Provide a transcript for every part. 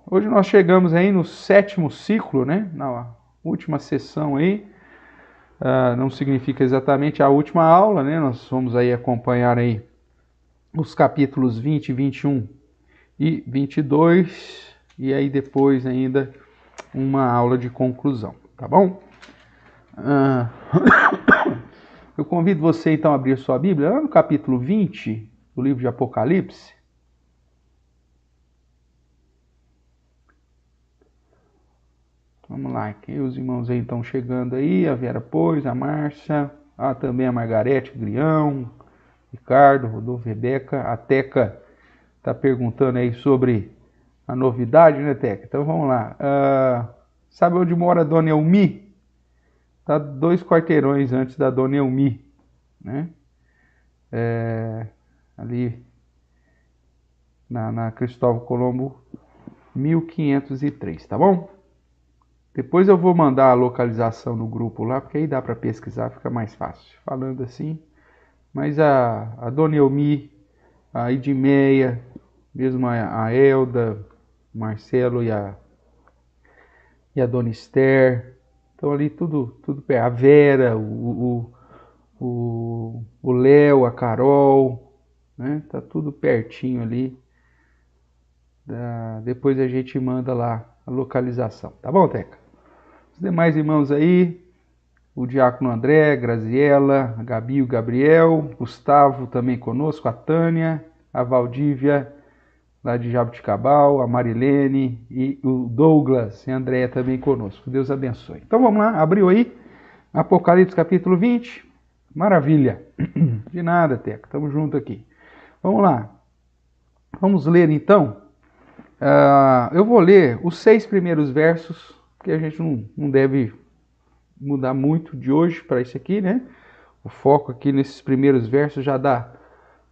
hoje nós chegamos aí no 7º ciclo, né? Na última sessão aí. Não significa exatamente a última aula, né? Nós vamos aí acompanhar aí os capítulos 20, 21 e 22. E aí depois ainda uma aula de conclusão, tá bom? Eu convido você então a abrir sua Bíblia lá no capítulo 20 do livro de Apocalipse. Vamos lá, aqui os irmãos aí estão chegando aí, a Vera Pois, a Márcia, também a Margarete Grião, Ricardo, Rodolfo, Rebeca, a Teca está perguntando aí sobre a novidade, né, Teca? Então vamos lá. Sabe onde mora a Dona Elmi? Está 2 quarteirões antes da Dona Elmi, né? Ali na Cristóvão Colombo, 1503, tá bom? Depois eu vou mandar a localização no grupo lá, porque aí dá para pesquisar, fica mais fácil. Falando assim, mas a Dona Elmi, a Edmeia, mesmo a Elda, o Marcelo e a Dona Esther, estão ali tudo perto. A Vera, o Léo, a Carol, né? Tá tudo pertinho ali. Depois a gente manda lá a localização, tá bom, Teca? Os demais irmãos aí, o Diácono André, Graziela, a Gabi, o Gabriel, Gustavo também conosco, a Tânia, a Valdívia, lá de Jabuticabal, a Marilene e o Douglas e a Andréia também conosco. Deus abençoe. Então vamos lá, abriu aí, Apocalipse capítulo 20. Maravilha. De nada, Teca, estamos juntos aqui. Vamos lá. Vamos ler então. Eu vou ler os 6 primeiros versos, porque a gente não deve mudar muito de hoje para isso aqui, né? O foco aqui nesses primeiros versos já dá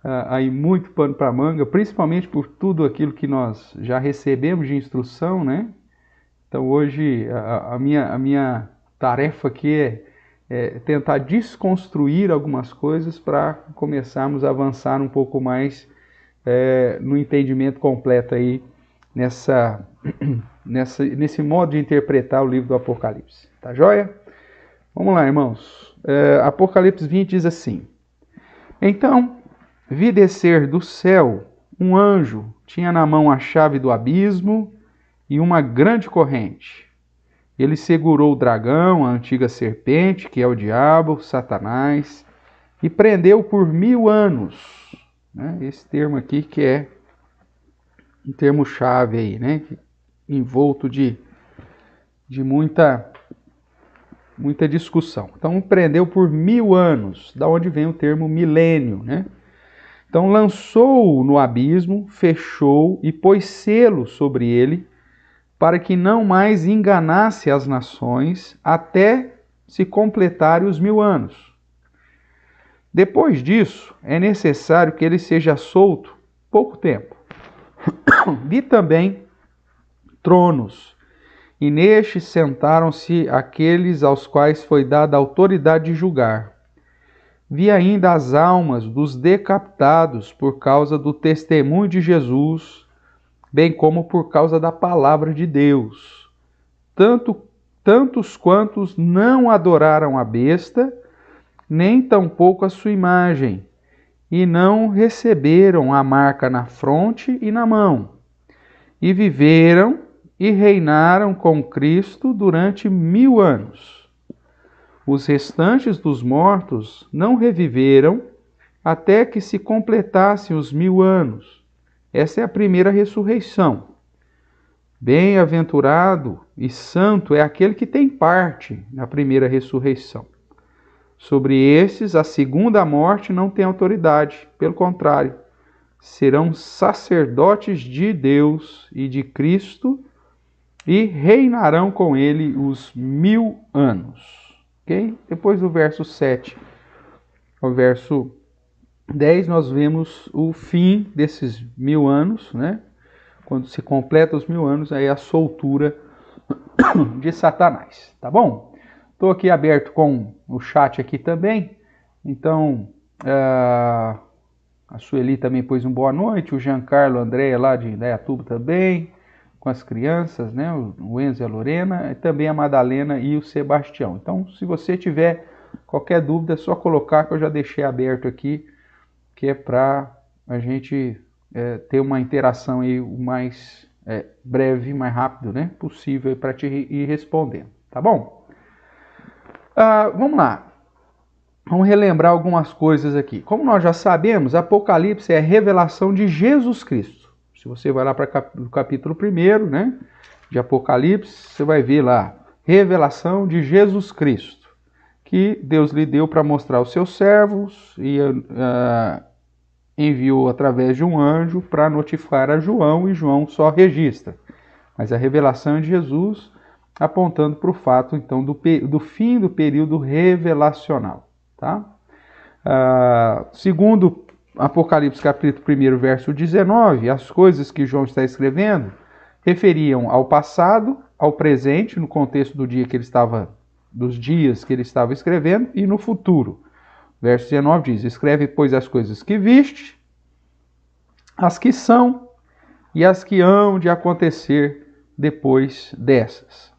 aí muito pano para manga, principalmente por tudo aquilo que nós já recebemos de instrução, né? Então hoje a minha tarefa aqui é tentar desconstruir algumas coisas para começarmos a avançar um pouco mais no entendimento completo aí nesse modo de interpretar o livro do Apocalipse. Tá joia? Vamos lá, irmãos. Apocalipse 20 diz assim: Então vi descer do céu um anjo, tinha na mão a chave do abismo e uma grande corrente. Ele segurou o dragão, a antiga serpente, que é o diabo, Satanás, e prendeu por 1000 anos. Né? Esse termo aqui que é um termo-chave aí, né? Envolto de muita discussão. Então, prendeu por 1000 anos, da onde vem o termo milênio, né? Então, lançou-o no abismo, fechou e pôs selo sobre ele, para que não mais enganasse as nações, até se completarem os 1000 anos. Depois disso, é necessário que ele seja solto pouco tempo. Vi também tronos, e nestes sentaram-se aqueles aos quais foi dada a autoridade de julgar. Vi ainda as almas dos decapitados por causa do testemunho de Jesus, bem como por causa da palavra de Deus. Tantos quantos não adoraram a besta, nem tampouco a sua imagem, e não receberam a marca na fronte e na mão, e viveram e reinaram com Cristo durante 1000 anos. Os restantes dos mortos não reviveram até que se completassem os 1000 anos. Essa é a primeira ressurreição. Bem-aventurado e santo é aquele que tem parte na primeira ressurreição. Sobre esses, a segunda morte não tem autoridade. Pelo contrário, serão sacerdotes de Deus e de Cristo e reinarão com ele os 1000 anos. Okay? Depois do verso 7 ao verso 10, nós vemos o fim desses 1000 anos, né? Quando se completa os 1000 anos, aí a soltura de Satanás, tá bom? Estou aqui aberto com o chat aqui também, então a Sueli também pôs um boa noite, o Giancarlo André lá de Indaiatuba também, com as crianças, né? O Enzo e a Lorena, e também a Madalena e o Sebastião. Então, se você tiver qualquer dúvida, é só colocar que eu já deixei aberto aqui, que é para a gente ter uma interação aí o mais breve, mais rápido, né, possível para te ir respondendo, tá bom? Vamos lá. Vamos relembrar algumas coisas aqui. Como nós já sabemos, Apocalipse é a revelação de Jesus Cristo. Se você vai lá para o capítulo 1, né, de Apocalipse, você vai ver lá, revelação de Jesus Cristo, que Deus lhe deu para mostrar aos seus servos e enviou através de um anjo para notificar a João, e João só registra. Mas a revelação é de Jesus, apontando para o fato, então, do fim do período revelacional. Tá? Segundo Apocalipse capítulo 1, verso 19, as coisas que João está escrevendo referiam ao passado, ao presente, no contexto dos dias que ele estava escrevendo, e no futuro. Verso 19 diz: escreve, pois, as coisas que viste, as que são e as que hão de acontecer depois dessas.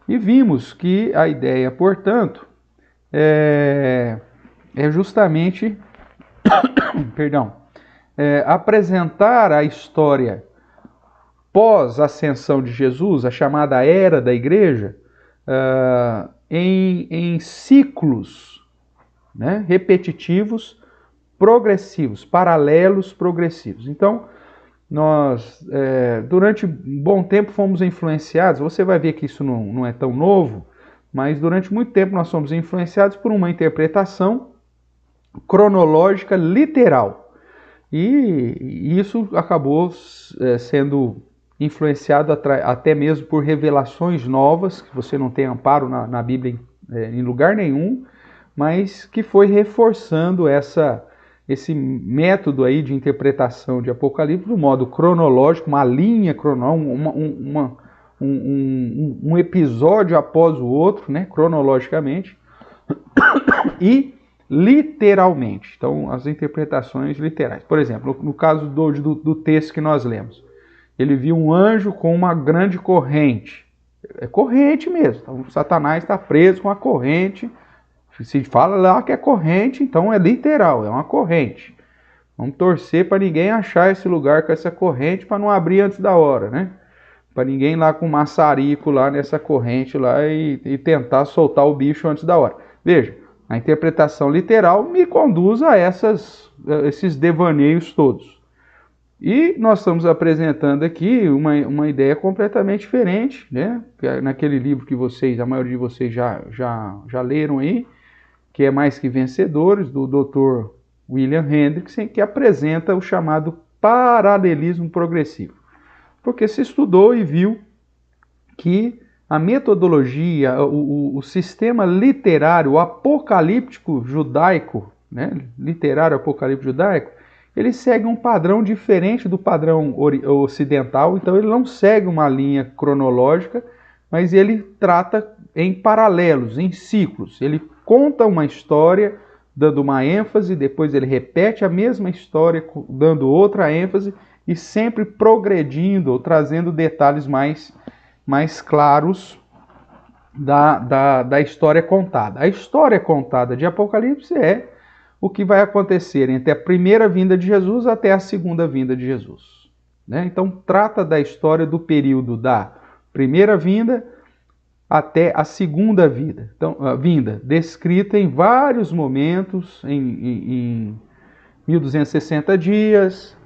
E vimos que a ideia, portanto, é justamente apresentar a história pós-ascensão de Jesus, a chamada era da igreja, em ciclos, né, repetitivos, progressivos, paralelos progressivos. Então, nós, durante um bom tempo, fomos influenciados, você vai ver que isso não é tão novo, mas durante muito tempo nós somos influenciados por uma interpretação cronológica literal. E isso acabou sendo influenciado até mesmo por revelações novas, que você não tem amparo na Bíblia em lugar nenhum, mas que foi reforçando esse método aí de interpretação de Apocalipse do modo cronológico, uma linha cronológica, um episódio após o outro, né, cronologicamente, e literalmente. Então, as interpretações literais. Por exemplo, no caso do texto que nós lemos, ele viu um anjo com uma grande corrente. É corrente mesmo. Então, Satanás está preso com a corrente. Se fala lá que é corrente, então é literal, é uma corrente. Vamos torcer para ninguém achar esse lugar com essa corrente para não abrir antes da hora, né? Para ninguém lá com maçarico lá nessa corrente lá e tentar soltar o bicho antes da hora. Veja, a interpretação literal me conduz a esses devaneios todos. E nós estamos apresentando aqui uma ideia completamente diferente, né? Naquele livro que a maioria de vocês já leram aí, que é Mais Que Vencedores, do Dr. William Hendrickson, que apresenta o chamado paralelismo progressivo. Porque se estudou e viu que a metodologia, o sistema literário apocalíptico judaico, né, literário apocalíptico judaico, ele segue um padrão diferente do padrão ocidental, então ele não segue uma linha cronológica, mas ele trata em paralelos, em ciclos. Ele conta uma história, dando uma ênfase, depois ele repete a mesma história, dando outra ênfase, e sempre progredindo, ou trazendo detalhes mais claros da história contada. A história contada de Apocalipse é o que vai acontecer entre a primeira vinda de Jesus até a segunda vinda de Jesus, né? Então, trata da história do período da primeira vinda até a segunda vinda. Então, a vinda descrita em vários momentos, em 1260 dias,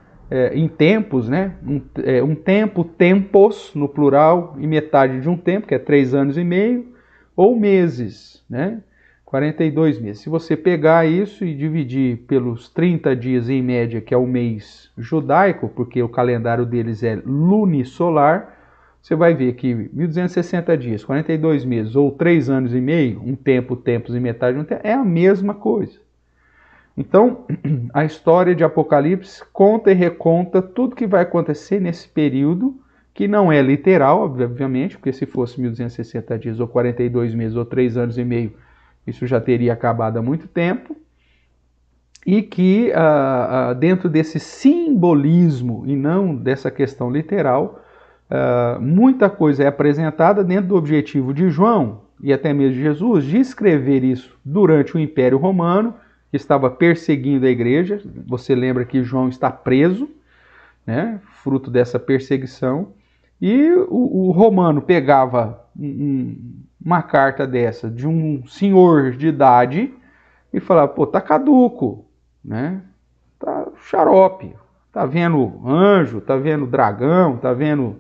em tempos, né? Um tempo, tempos, no plural, e metade de um tempo, que é 3 anos e meio, ou meses, né? 42 meses. Se você pegar isso e dividir pelos 30 dias em média, que é o mês judaico, porque o calendário deles é lunisolar, você vai ver que 1260 dias, 42 meses, ou 3 anos e meio, um tempo, tempos e metade de um tempo, é a mesma coisa. Então, a história de Apocalipse conta e reconta tudo que vai acontecer nesse período, que não é literal, obviamente, porque se fosse 1260 dias, ou 42 meses, ou 3 anos e meio, isso já teria acabado há muito tempo, e que dentro desse simbolismo, e não dessa questão literal, muita coisa é apresentada dentro do objetivo de João, e até mesmo de Jesus, de escrever isso durante o Império Romano, que estava perseguindo a igreja. Você lembra que João está preso, né, fruto dessa perseguição, e o romano pegava uma carta dessa de um senhor de idade e falava, pô, tá caduco, né? Tá xarope, tá vendo anjo, tá vendo dragão, tá vendo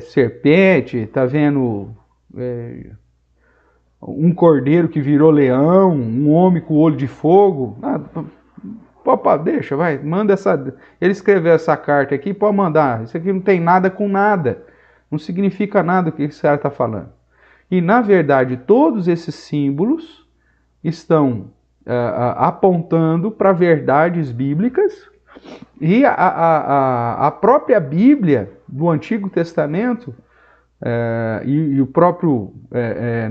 serpente, tá vendo um cordeiro que virou leão, um homem com olho de fogo. Opa, deixa, vai, manda essa. Ele escreveu essa carta aqui, pode mandar. Isso aqui não tem nada com nada, não significa nada o que esse cara está falando. E na verdade, todos esses símbolos estão apontando para verdades bíblicas, e a própria Bíblia do Antigo Testamento e o próprio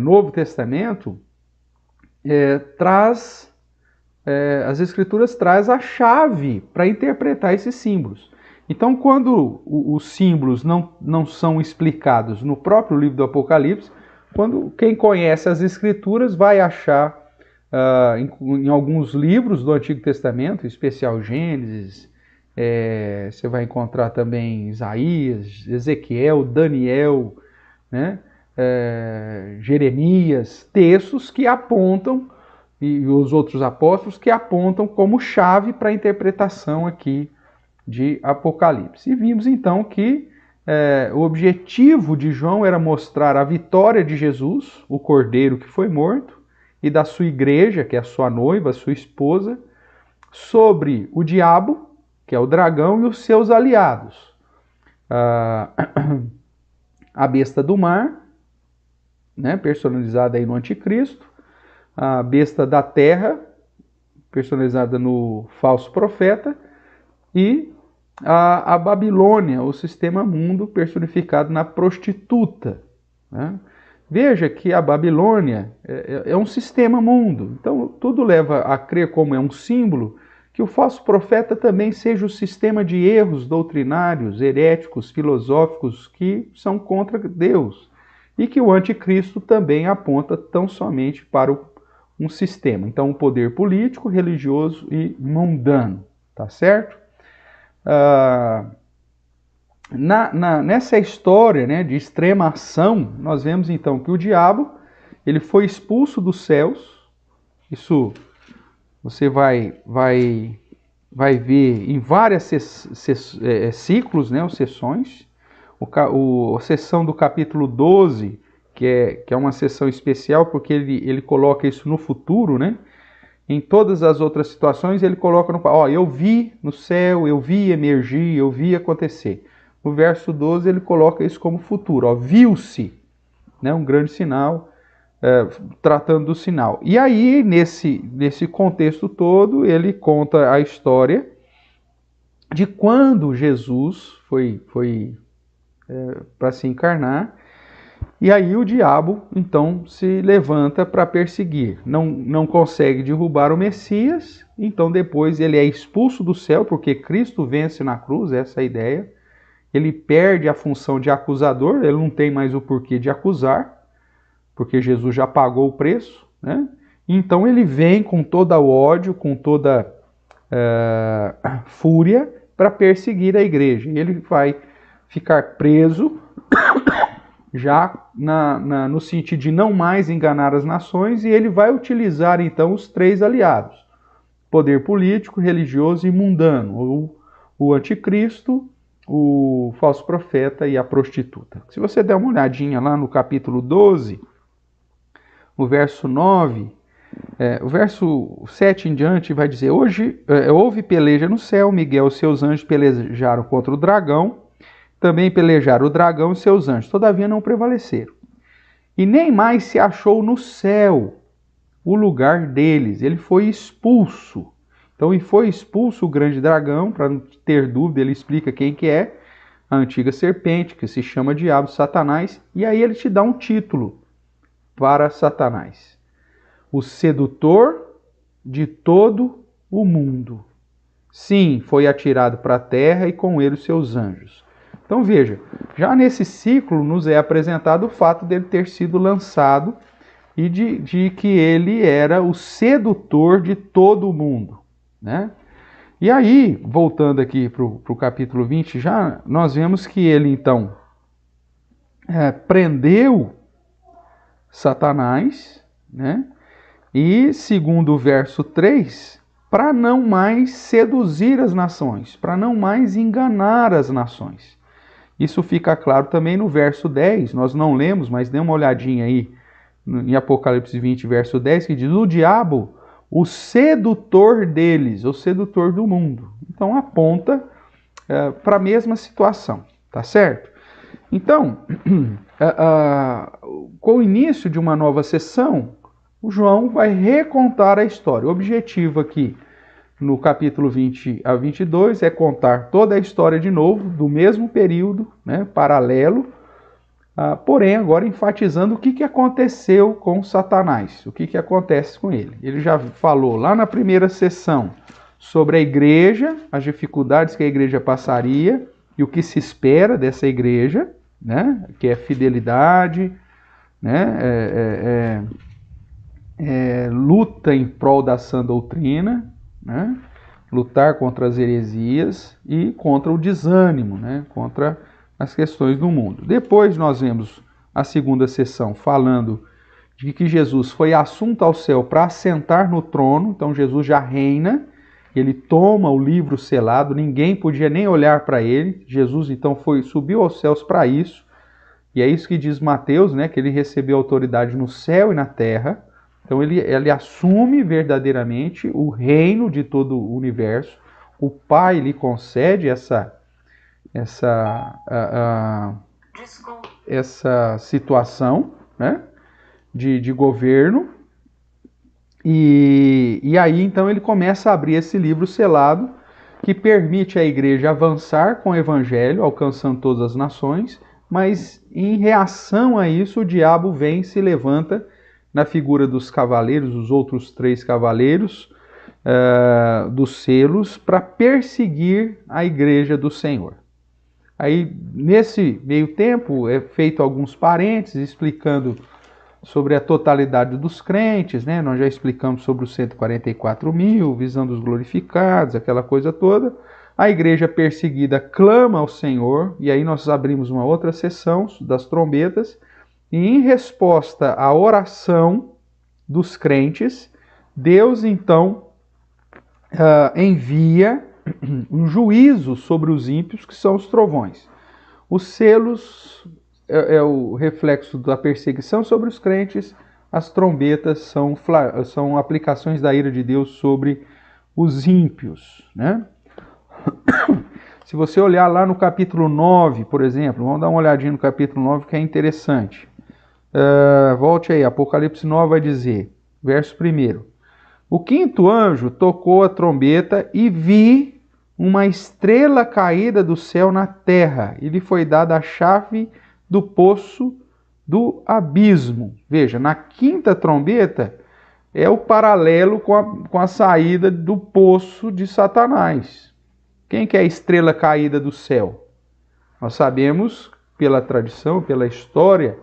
Novo Testamento traz, as Escrituras traz a chave para interpretar esses símbolos. Então, quando os símbolos não são explicados no próprio livro do Apocalipse, quem conhece as Escrituras vai achar em alguns livros do Antigo Testamento, em especial Gênesis, você vai encontrar também Isaías, Ezequiel, Daniel, né, Jeremias, textos que apontam, e os outros apóstolos que apontam como chave para a interpretação aqui de Apocalipse. E vimos então que o objetivo de João era mostrar a vitória de Jesus, o cordeiro que foi morto, e da sua igreja, que é a sua noiva, a sua esposa, sobre o diabo, que é o dragão, e os seus aliados. A besta do mar, né, personalizada aí no anticristo, a besta da terra, personalizada no falso profeta, e a Babilônia, o sistema mundo, personificado na prostituta, né? Veja que a Babilônia é um sistema mundo. Então, tudo leva a crer, como é um símbolo, que o falso profeta também seja o sistema de erros doutrinários, heréticos, filosóficos, que são contra Deus. E que o anticristo também aponta tão somente para um sistema. Então, um poder político, religioso e mundano. Tá certo? Nessa história, né, de extrema ação, nós vemos então que o diabo ele foi expulso dos céus. Isso você vai ver em várias ciclos, né, ou sessões. A sessão do capítulo 12, que é uma sessão especial, porque ele coloca isso no futuro, né? Em todas as outras situações ele coloca eu vi no céu, eu vi emergir, eu vi acontecer. No verso 12 ele coloca isso como futuro, viu-se, né, um grande sinal, tratando do sinal. E aí, nesse contexto todo, ele conta a história de quando Jesus foi para se encarnar, e aí o diabo, então, se levanta para perseguir. Não consegue derrubar o Messias, então depois ele é expulso do céu, porque Cristo vence na cruz, essa é a ideia. Ele perde a função de acusador, ele não tem mais o porquê de acusar, porque Jesus já pagou o preço, né? Então ele vem com todo o ódio, com toda fúria, para perseguir a igreja. Ele vai ficar preso, já no sentido de não mais enganar as nações, e ele vai utilizar então os três aliados: poder político, religioso e mundano, o anticristo, o falso profeta e a prostituta. Se você der uma olhadinha lá no capítulo 12, o verso 9, o verso 7 em diante vai dizer: hoje houve peleja no céu, Miguel e seus anjos pelejaram contra o dragão, também pelejaram o dragão e seus anjos, todavia não prevaleceram. E nem mais se achou no céu o lugar deles, ele foi expulso. Então, e foi expulso o grande dragão, para não ter dúvida, ele explica quem que é, a antiga serpente, que se chama Diabo, Satanás, e aí ele te dá um título para Satanás: o sedutor de todo o mundo. Sim, foi atirado para a terra e com ele os seus anjos. Então veja, já nesse ciclo nos é apresentado o fato dele ter sido lançado e de que ele era o sedutor de todo o mundo, né? E aí, voltando aqui para o capítulo 20, já nós vemos que ele então prendeu Satanás, né? E segundo o verso 3, para não mais seduzir as nações, para não mais enganar as nações. Isso fica claro também no verso 10, nós não lemos, mas dê uma olhadinha aí em Apocalipse 20, verso 10, que diz: o diabo, o sedutor deles, o sedutor do mundo. Então aponta para a mesma situação, tá certo? Então, com o início de uma nova sessão, o João vai recontar a história. O objetivo aqui, no capítulo 20 a 22, é contar toda a história de novo, do mesmo período, né, paralelo, porém agora enfatizando o que aconteceu com Satanás, o que acontece com ele. Ele já falou lá na primeira sessão sobre a igreja, as dificuldades que a igreja passaria e o que se espera dessa igreja, né, que é fidelidade, né, luta em prol da sã doutrina, né, lutar contra as heresias e contra o desânimo, né, contra as questões do mundo. Depois nós vemos a segunda sessão falando de que Jesus foi assunto ao céu para assentar no trono, então Jesus já reina, ele toma o livro selado, ninguém podia nem olhar para ele, Jesus então subiu aos céus para isso, e é isso que diz Mateus, né, que ele recebeu autoridade no céu e na terra. Então ele assume verdadeiramente o reino de todo o universo. O Pai lhe concede essa situação, né, de governo. E aí então ele começa a abrir esse livro selado que permite à igreja avançar com o evangelho, alcançando todas as nações, mas em reação a isso o diabo vem e se levanta na figura dos cavaleiros, os outros 3 cavaleiros dos selos, para perseguir a igreja do Senhor. Aí, nesse meio tempo, é feito alguns parênteses explicando sobre a totalidade dos crentes, né? Nós já explicamos sobre os 144 mil, visando os glorificados, aquela coisa toda. A igreja perseguida clama ao Senhor, e aí nós abrimos uma outra sessão das trombetas, e em resposta à oração dos crentes, Deus então envia um juízo sobre os ímpios, que são os trovões. Os selos é o reflexo da perseguição sobre os crentes, as trombetas são aplicações da ira de Deus sobre os ímpios, né? Se você olhar lá no capítulo 9, por exemplo, vamos dar uma olhadinha no capítulo 9 que é interessante. Volte aí, Apocalipse 9 vai dizer, verso 1: o 5º anjo tocou a trombeta e vi uma estrela caída do céu na terra, e lhe foi dada a chave do poço do abismo. Veja, na 5ª trombeta é o paralelo com a saída do poço de Satanás. Quem que é a estrela caída do céu? Nós sabemos, pela tradição, pela história,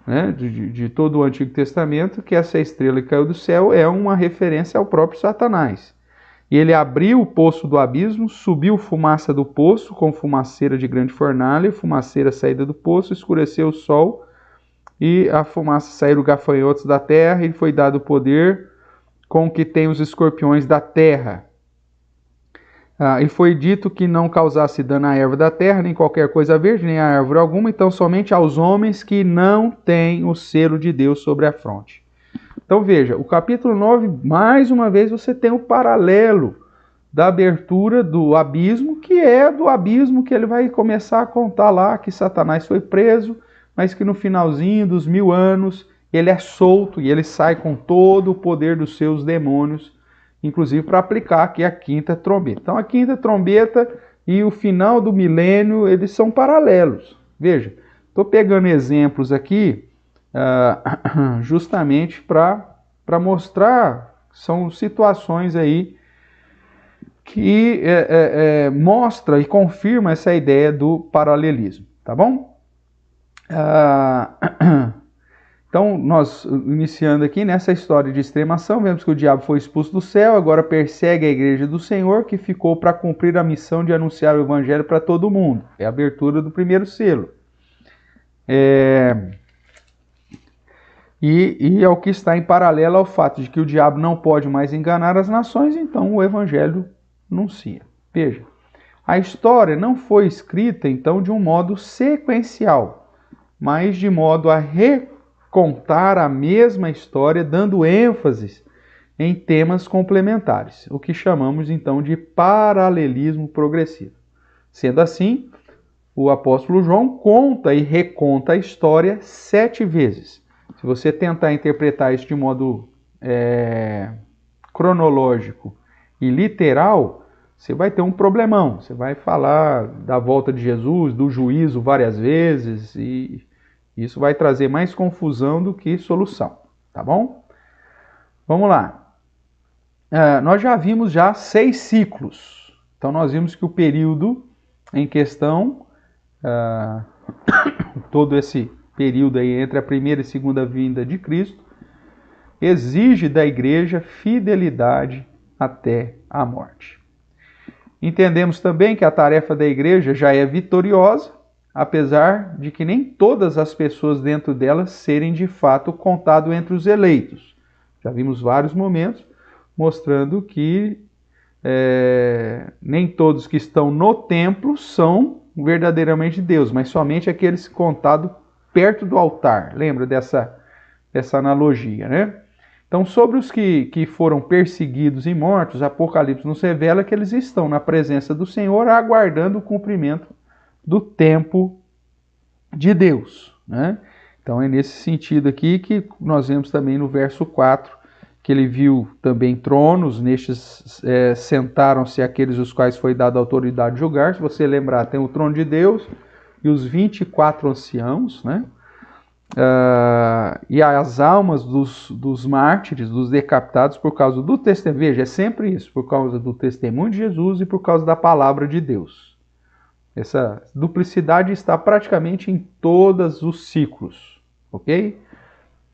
né, de todo o Antigo Testamento, que essa estrela que caiu do céu é uma referência ao próprio Satanás. E ele abriu o poço do abismo, subiu fumaça do poço, com fumaceira de grande fornalha, fumaceira saída do poço, escureceu o sol, e a fumaça saíram gafanhotos da terra, e foi dado o poder com que tem os escorpiões da terra. E foi dito que não causasse dano à erva da terra, nem qualquer coisa verde, nem a árvore alguma, então somente aos homens que não têm o selo de Deus sobre a fronte. Então veja, o capítulo 9, mais uma vez, você tem o paralelo da abertura do abismo, que é do abismo que ele vai começar a contar lá, que Satanás foi preso, mas que no finalzinho dos 1000 anos ele é solto e ele sai com todo o poder dos seus demônios, inclusive para aplicar aqui a 5ª trombeta. Então a 5ª trombeta e o final do milênio, eles são paralelos. Veja, estou pegando exemplos aqui justamente para mostrar, são situações aí que mostra e confirma essa ideia do paralelismo, tá bom? Então, nós iniciando aqui nessa história de extremação, vemos que o diabo foi expulso do céu, agora persegue a igreja do Senhor, que ficou para cumprir a missão de anunciar o evangelho para todo mundo. É a abertura do primeiro selo. E é o que está em paralelo ao fato de que o diabo não pode mais enganar as nações, então o evangelho anuncia. Veja, a história não foi escrita, então, de um modo sequencial, mas de modo a contar a mesma história, dando ênfase em temas complementares, o que chamamos então de paralelismo progressivo. Sendo assim, o apóstolo João conta e reconta a história 7 vezes. Se você tentar interpretar isso de modo cronológico e literal, você vai ter um problemão. Você vai falar da volta de Jesus, do juízo várias vezes, e isso vai trazer mais confusão do que solução, tá bom? Vamos lá. Nós já vimos 6 ciclos. Então nós vimos que o período em questão, todo esse período aí entre a primeira e segunda vinda de Cristo, exige da igreja fidelidade até a morte. Entendemos também que a tarefa da igreja já é vitoriosa, apesar de que nem todas as pessoas dentro dela serem de fato contadas entre os eleitos. Já vimos vários momentos mostrando que nem todos que estão no templo são verdadeiramente Deus, mas somente aqueles contados perto do altar. Lembra dessa analogia, né? Então, sobre os que foram perseguidos e mortos, Apocalipse nos revela que eles estão na presença do Senhor, aguardando o cumprimento do tempo de Deus, né? Então é nesse sentido aqui que nós vemos também no verso 4, que ele viu também tronos, nestes sentaram-se aqueles os quais foi dada a autoridade de julgar. Se você lembrar, tem o trono de Deus e os 24 anciãos, né? E as almas dos mártires, dos decapitados por causa do testemunho. Veja, é sempre isso, por causa do testemunho de Jesus e por causa da palavra de Deus. Essa duplicidade está praticamente em todos os ciclos, ok?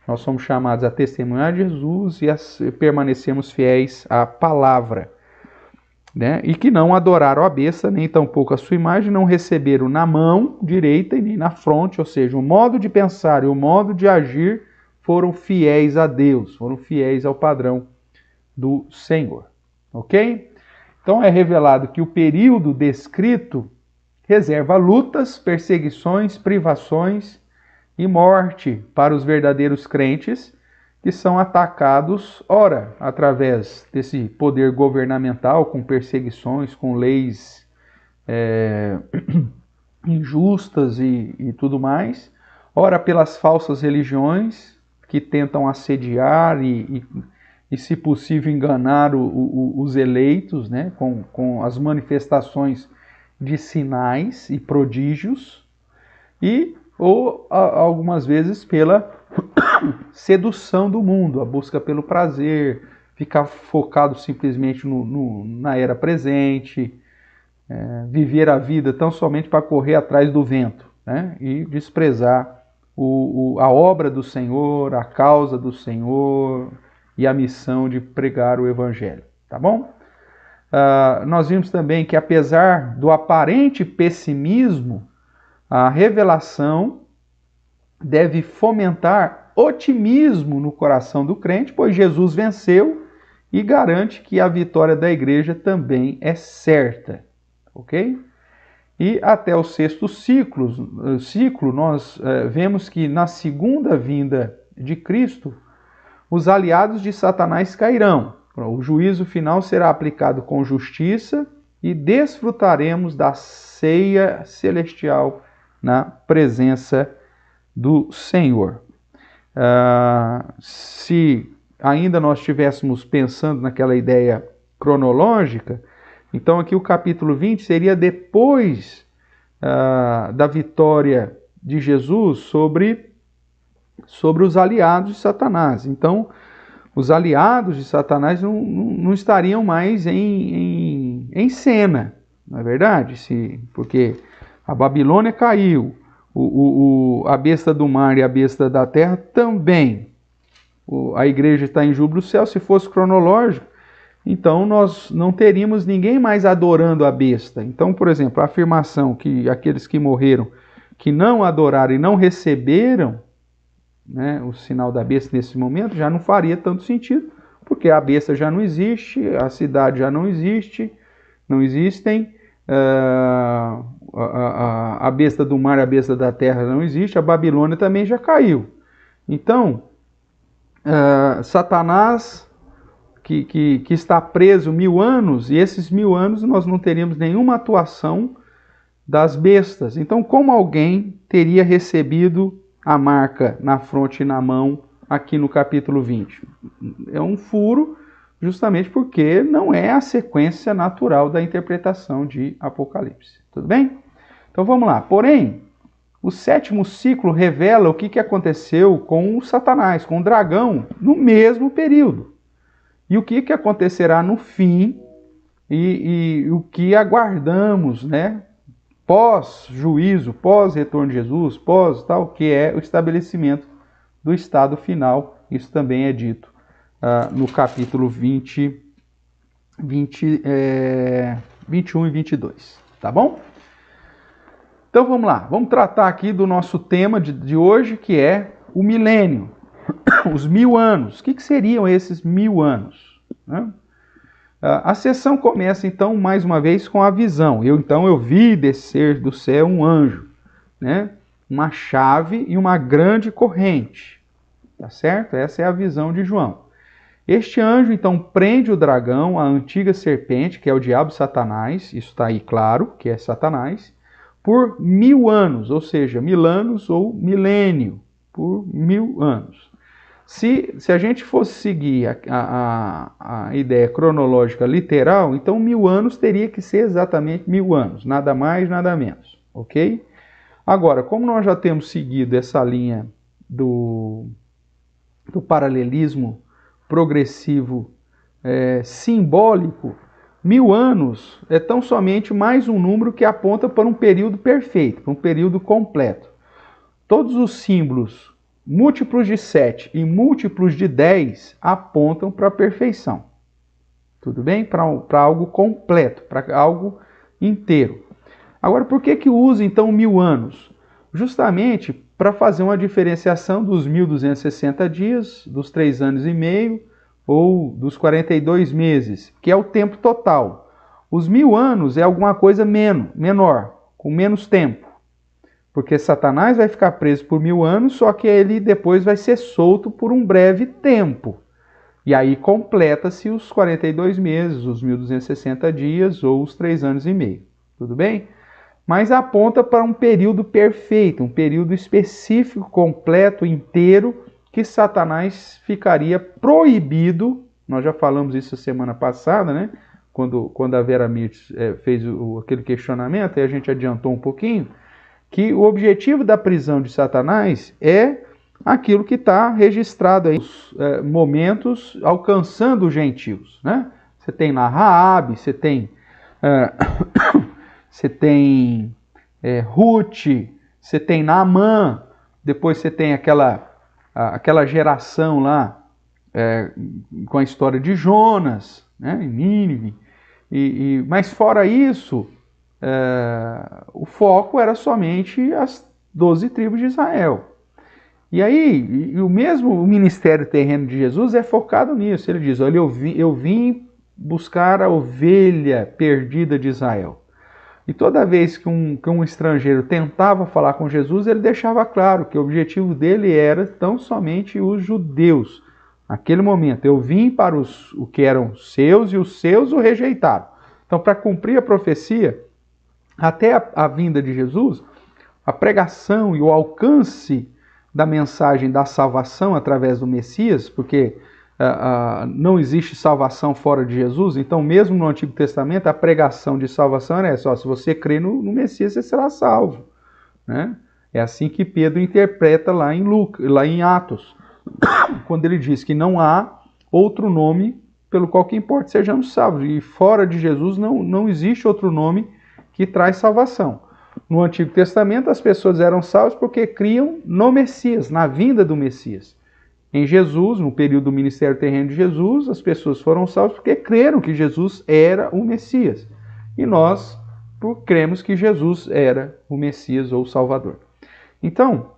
Nós somos chamados a testemunhar de Jesus e permanecemos fiéis à palavra, né? E que não adoraram a besta, nem tampouco a sua imagem, não receberam na mão direita e nem na fronte, ou seja, o modo de pensar e o modo de agir foram fiéis a Deus, foram fiéis ao padrão do Senhor, ok? Então é revelado que o período descrito reserva lutas, perseguições, privações e morte para os verdadeiros crentes que são atacados, ora, através desse poder governamental, com perseguições, com leis injustas e tudo mais, ora pelas falsas religiões que tentam assediar e se possível, enganar os eleitos, né, com as manifestações de sinais e prodígios, ou algumas vezes pela sedução do mundo, a busca pelo prazer, ficar focado simplesmente na era presente, viver a vida tão somente para correr atrás do vento, né, e desprezar a obra do Senhor, a causa do Senhor e a missão de pregar o Evangelho, tá bom? Nós vimos também que, apesar do aparente pessimismo, a revelação deve fomentar otimismo no coração do crente, pois Jesus venceu e garante que a vitória da igreja também é certa, ok? E até o 6º ciclo, nós vemos que na segunda vinda de Cristo, os aliados de Satanás cairão. O juízo final será aplicado com justiça e desfrutaremos da ceia celestial na presença do Senhor. Se ainda nós estivéssemos pensando naquela ideia cronológica, então aqui o capítulo 20 seria depois da vitória de Jesus sobre os aliados de Satanás. Então, os aliados de Satanás não estariam mais em em cena, não é verdade? Porque a Babilônia caiu, a besta do mar e a besta da terra também. A igreja está em júbilo do céu. Se fosse cronológico, então nós não teríamos ninguém mais adorando a besta. Então, por exemplo, a afirmação que aqueles que morreram, que não adoraram e não receberam, né, o sinal da besta nesse momento, já não faria tanto sentido, porque a besta já não existe, a cidade já não existe, não existem, a besta do mar e a besta da terra não existe, a Babilônia também já caiu. Então, Satanás, que está preso 1000 anos, e esses 1000 anos nós não teríamos nenhuma atuação das bestas. Então, como alguém teria recebido a marca na fronte e na mão aqui no capítulo 20? É um furo, justamente porque não é a sequência natural da interpretação de Apocalipse. Tudo bem? Então vamos lá. Porém, o 7º ciclo revela o que aconteceu com o Satanás, com o dragão, no mesmo período. E o que acontecerá no fim e o que aguardamos, né? Pós-juízo, pós-retorno de Jesus, pós-tal, que é o estabelecimento do estado final. Isso também é dito no capítulo 21 e 22. Tá bom? Então vamos lá. Vamos tratar aqui do nosso tema de hoje, que é o milênio. Os 1000 anos. O que seriam esses 1000 anos? Né? A sessão começa, então, mais uma vez com a visão. Então eu vi descer do céu um anjo, né? Uma chave e uma grande corrente. Tá certo? Essa é a visão de João. Este anjo, então, prende o dragão, a antiga serpente, que é o diabo Satanás, isso está aí claro, que é Satanás, por 1000 anos, ou seja, 1000 anos ou milênio, por 1000 anos. Se a gente fosse seguir a ideia cronológica literal, então 1000 anos teria que ser exatamente 1000 anos, nada mais, nada menos, ok? Agora, como nós já temos seguido essa linha do paralelismo progressivo simbólico, 1000 anos é tão somente mais um número que aponta para um período perfeito, para um período completo. Todos os símbolos múltiplos de 7 e múltiplos de 10 apontam para a perfeição. Tudo bem? Para algo completo, para algo inteiro. Agora, por que usa então 1000 anos? Justamente para fazer uma diferenciação dos 1260 dias, dos 3 anos e meio ou dos 42 meses, que é o tempo total. Os 1000 anos é alguma coisa menor, com menos tempo. Porque Satanás vai ficar preso por 1000 anos, só que ele depois vai ser solto por um breve tempo. E aí completa-se os 42 meses, os 1260 dias ou os 3 anos e meio. Tudo bem? Mas aponta para um período perfeito, um período específico, completo, inteiro, que Satanás ficaria proibido. Nós já falamos isso semana passada, né? Quando a Vera Mirtz fez aquele questionamento, e a gente adiantou um pouquinho, que o objetivo da prisão de Satanás é aquilo que está registrado aí, os momentos alcançando os gentios, né? Você tem lá Raabe, você tem Ruth, você tem Naamã, depois você tem aquela geração lá com a história de Jonas, né, em Nínive. Mas fora isso, o foco era somente as 12 tribos de Israel. E aí, o mesmo ministério terreno de Jesus é focado nisso. Ele diz, olha, eu vim buscar a ovelha perdida de Israel. E toda vez que um estrangeiro tentava falar com Jesus, ele deixava claro que o objetivo dele era tão somente os judeus. Naquele momento, eu vim para o que eram seus e os seus o rejeitaram. Então, para cumprir a profecia, até a vinda de Jesus, a pregação e o alcance da mensagem da salvação através do Messias, porque não existe salvação fora de Jesus, então mesmo no Antigo Testamento a pregação de salvação era essa, se você crê no Messias você será salvo, né? É assim que Pedro interpreta lá em Atos, quando ele diz que não há outro nome pelo qual que importa sejamos salvos. E fora de Jesus não existe outro nome que traz salvação. No Antigo Testamento as pessoas eram salvas porque criam no Messias, na vinda do Messias. Em Jesus, no período do ministério terreno de Jesus, as pessoas foram salvas porque creram que Jesus era o Messias. E nós, cremos que Jesus era o Messias ou o Salvador. Então,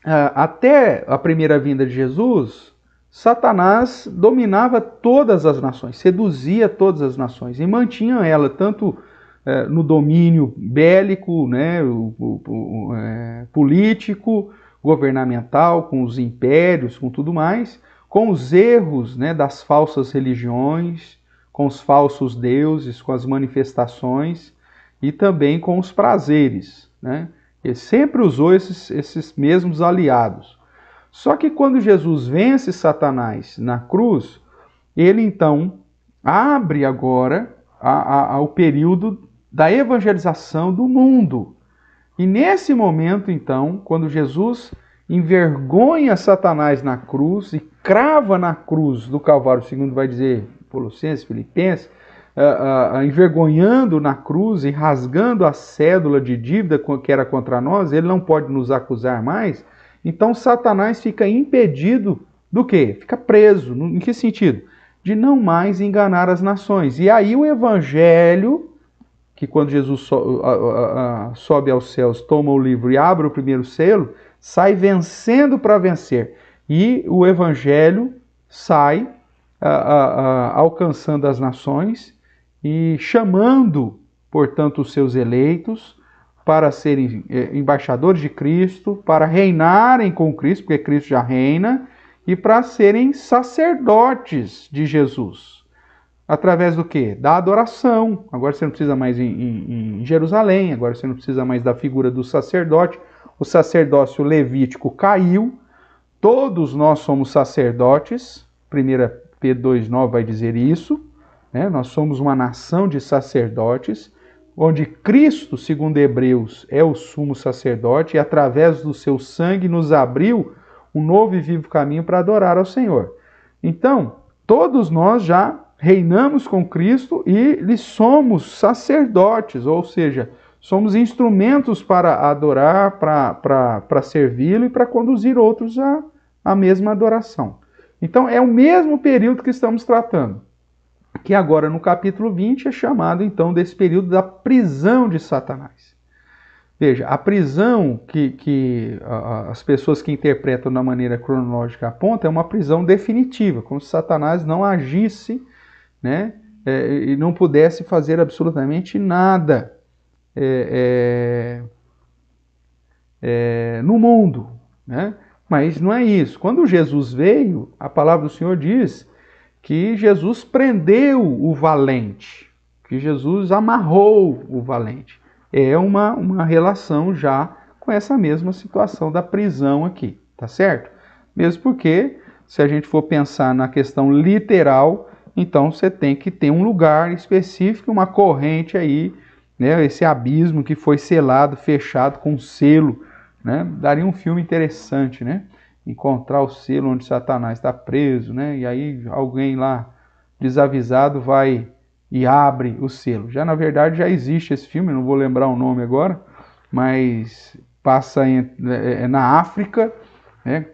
até a primeira vinda de Jesus, Satanás dominava todas as nações, seduzia todas as nações e mantinha ela tanto no domínio bélico, né, político, governamental, com os impérios, com tudo mais, com os erros, né, das falsas religiões, com os falsos deuses, com as manifestações e também com os prazeres, né? Ele sempre usou esses mesmos aliados. Só que quando Jesus vence Satanás na cruz, ele então abre agora o período da evangelização do mundo. E nesse momento, então, quando Jesus envergonha Satanás na cruz e crava na cruz do Calvário, segundo vai dizer Colossenses, Filipenses, envergonhando na cruz e rasgando a cédula de dívida que era contra nós, ele não pode nos acusar mais, então Satanás fica impedido do quê? Fica preso. Em que sentido? De não mais enganar as nações. E aí o evangelho, que quando Jesus sobe aos céus, toma o livro e abre o primeiro selo, sai vencendo para vencer. E o evangelho sai alcançando as nações e chamando, portanto, os seus eleitos para serem embaixadores de Cristo, para reinarem com Cristo, porque Cristo já reina, e para serem sacerdotes de Jesus. Através do quê? Da adoração. Agora você não precisa mais em Jerusalém, agora você não precisa mais da figura do sacerdote. O sacerdócio levítico caiu, todos nós somos sacerdotes, 1 Pedro 2,9 vai dizer isso, né? Nós somos uma nação de sacerdotes, onde Cristo, segundo Hebreus, é o sumo sacerdote, e através do seu sangue nos abriu um novo e vivo caminho para adorar ao Senhor. Então, todos nós já reinamos com Cristo e lhe somos sacerdotes, ou seja, somos instrumentos para adorar, para servi-lo e para conduzir outros à mesma adoração. Então é o mesmo período que estamos tratando, que agora no capítulo 20 é chamado então desse período da prisão de Satanás. Veja, a prisão que as pessoas que interpretam da maneira cronológica apontam é uma prisão definitiva, como se Satanás não agisse, né, e não pudesse fazer absolutamente nada no mundo, né? Mas não é isso. Quando Jesus veio, a palavra do Senhor diz que Jesus prendeu o valente, que Jesus amarrou o valente. É uma relação já com essa mesma situação da prisão aqui, tá certo? Mesmo porque, se a gente for pensar na questão literal, então você tem que ter um lugar específico, uma corrente aí, né? Esse abismo que foi selado, fechado com selo, né? Daria um filme interessante, né? Encontrar o selo onde Satanás está preso, né? E aí alguém lá desavisado vai e abre o selo. Já na verdade já existe esse filme, não vou lembrar o nome agora, mas passa na África, né?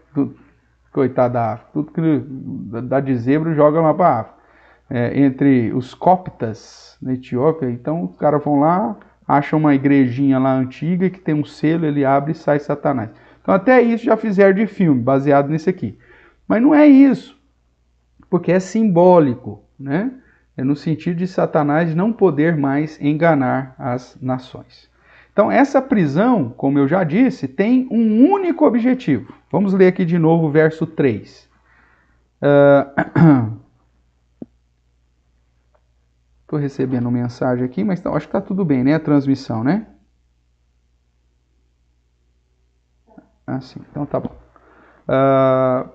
Coitado da África, tudo que dá de zebra joga lá para a África. Entre os coptas na Etiópia, então os caras vão lá, acham uma igrejinha lá antiga que tem um selo, ele abre e sai Satanás. Então até isso já fizeram de filme, baseado nisso aqui. Mas não é isso, porque é simbólico, né? É no sentido de Satanás não poder mais enganar as nações. Então essa prisão, como eu já disse, tem um único objetivo. Vamos ler aqui de novo o verso 3. Estou recebendo mensagem aqui, mas acho que está tudo bem, né? A transmissão, né? Sim, então tá bom.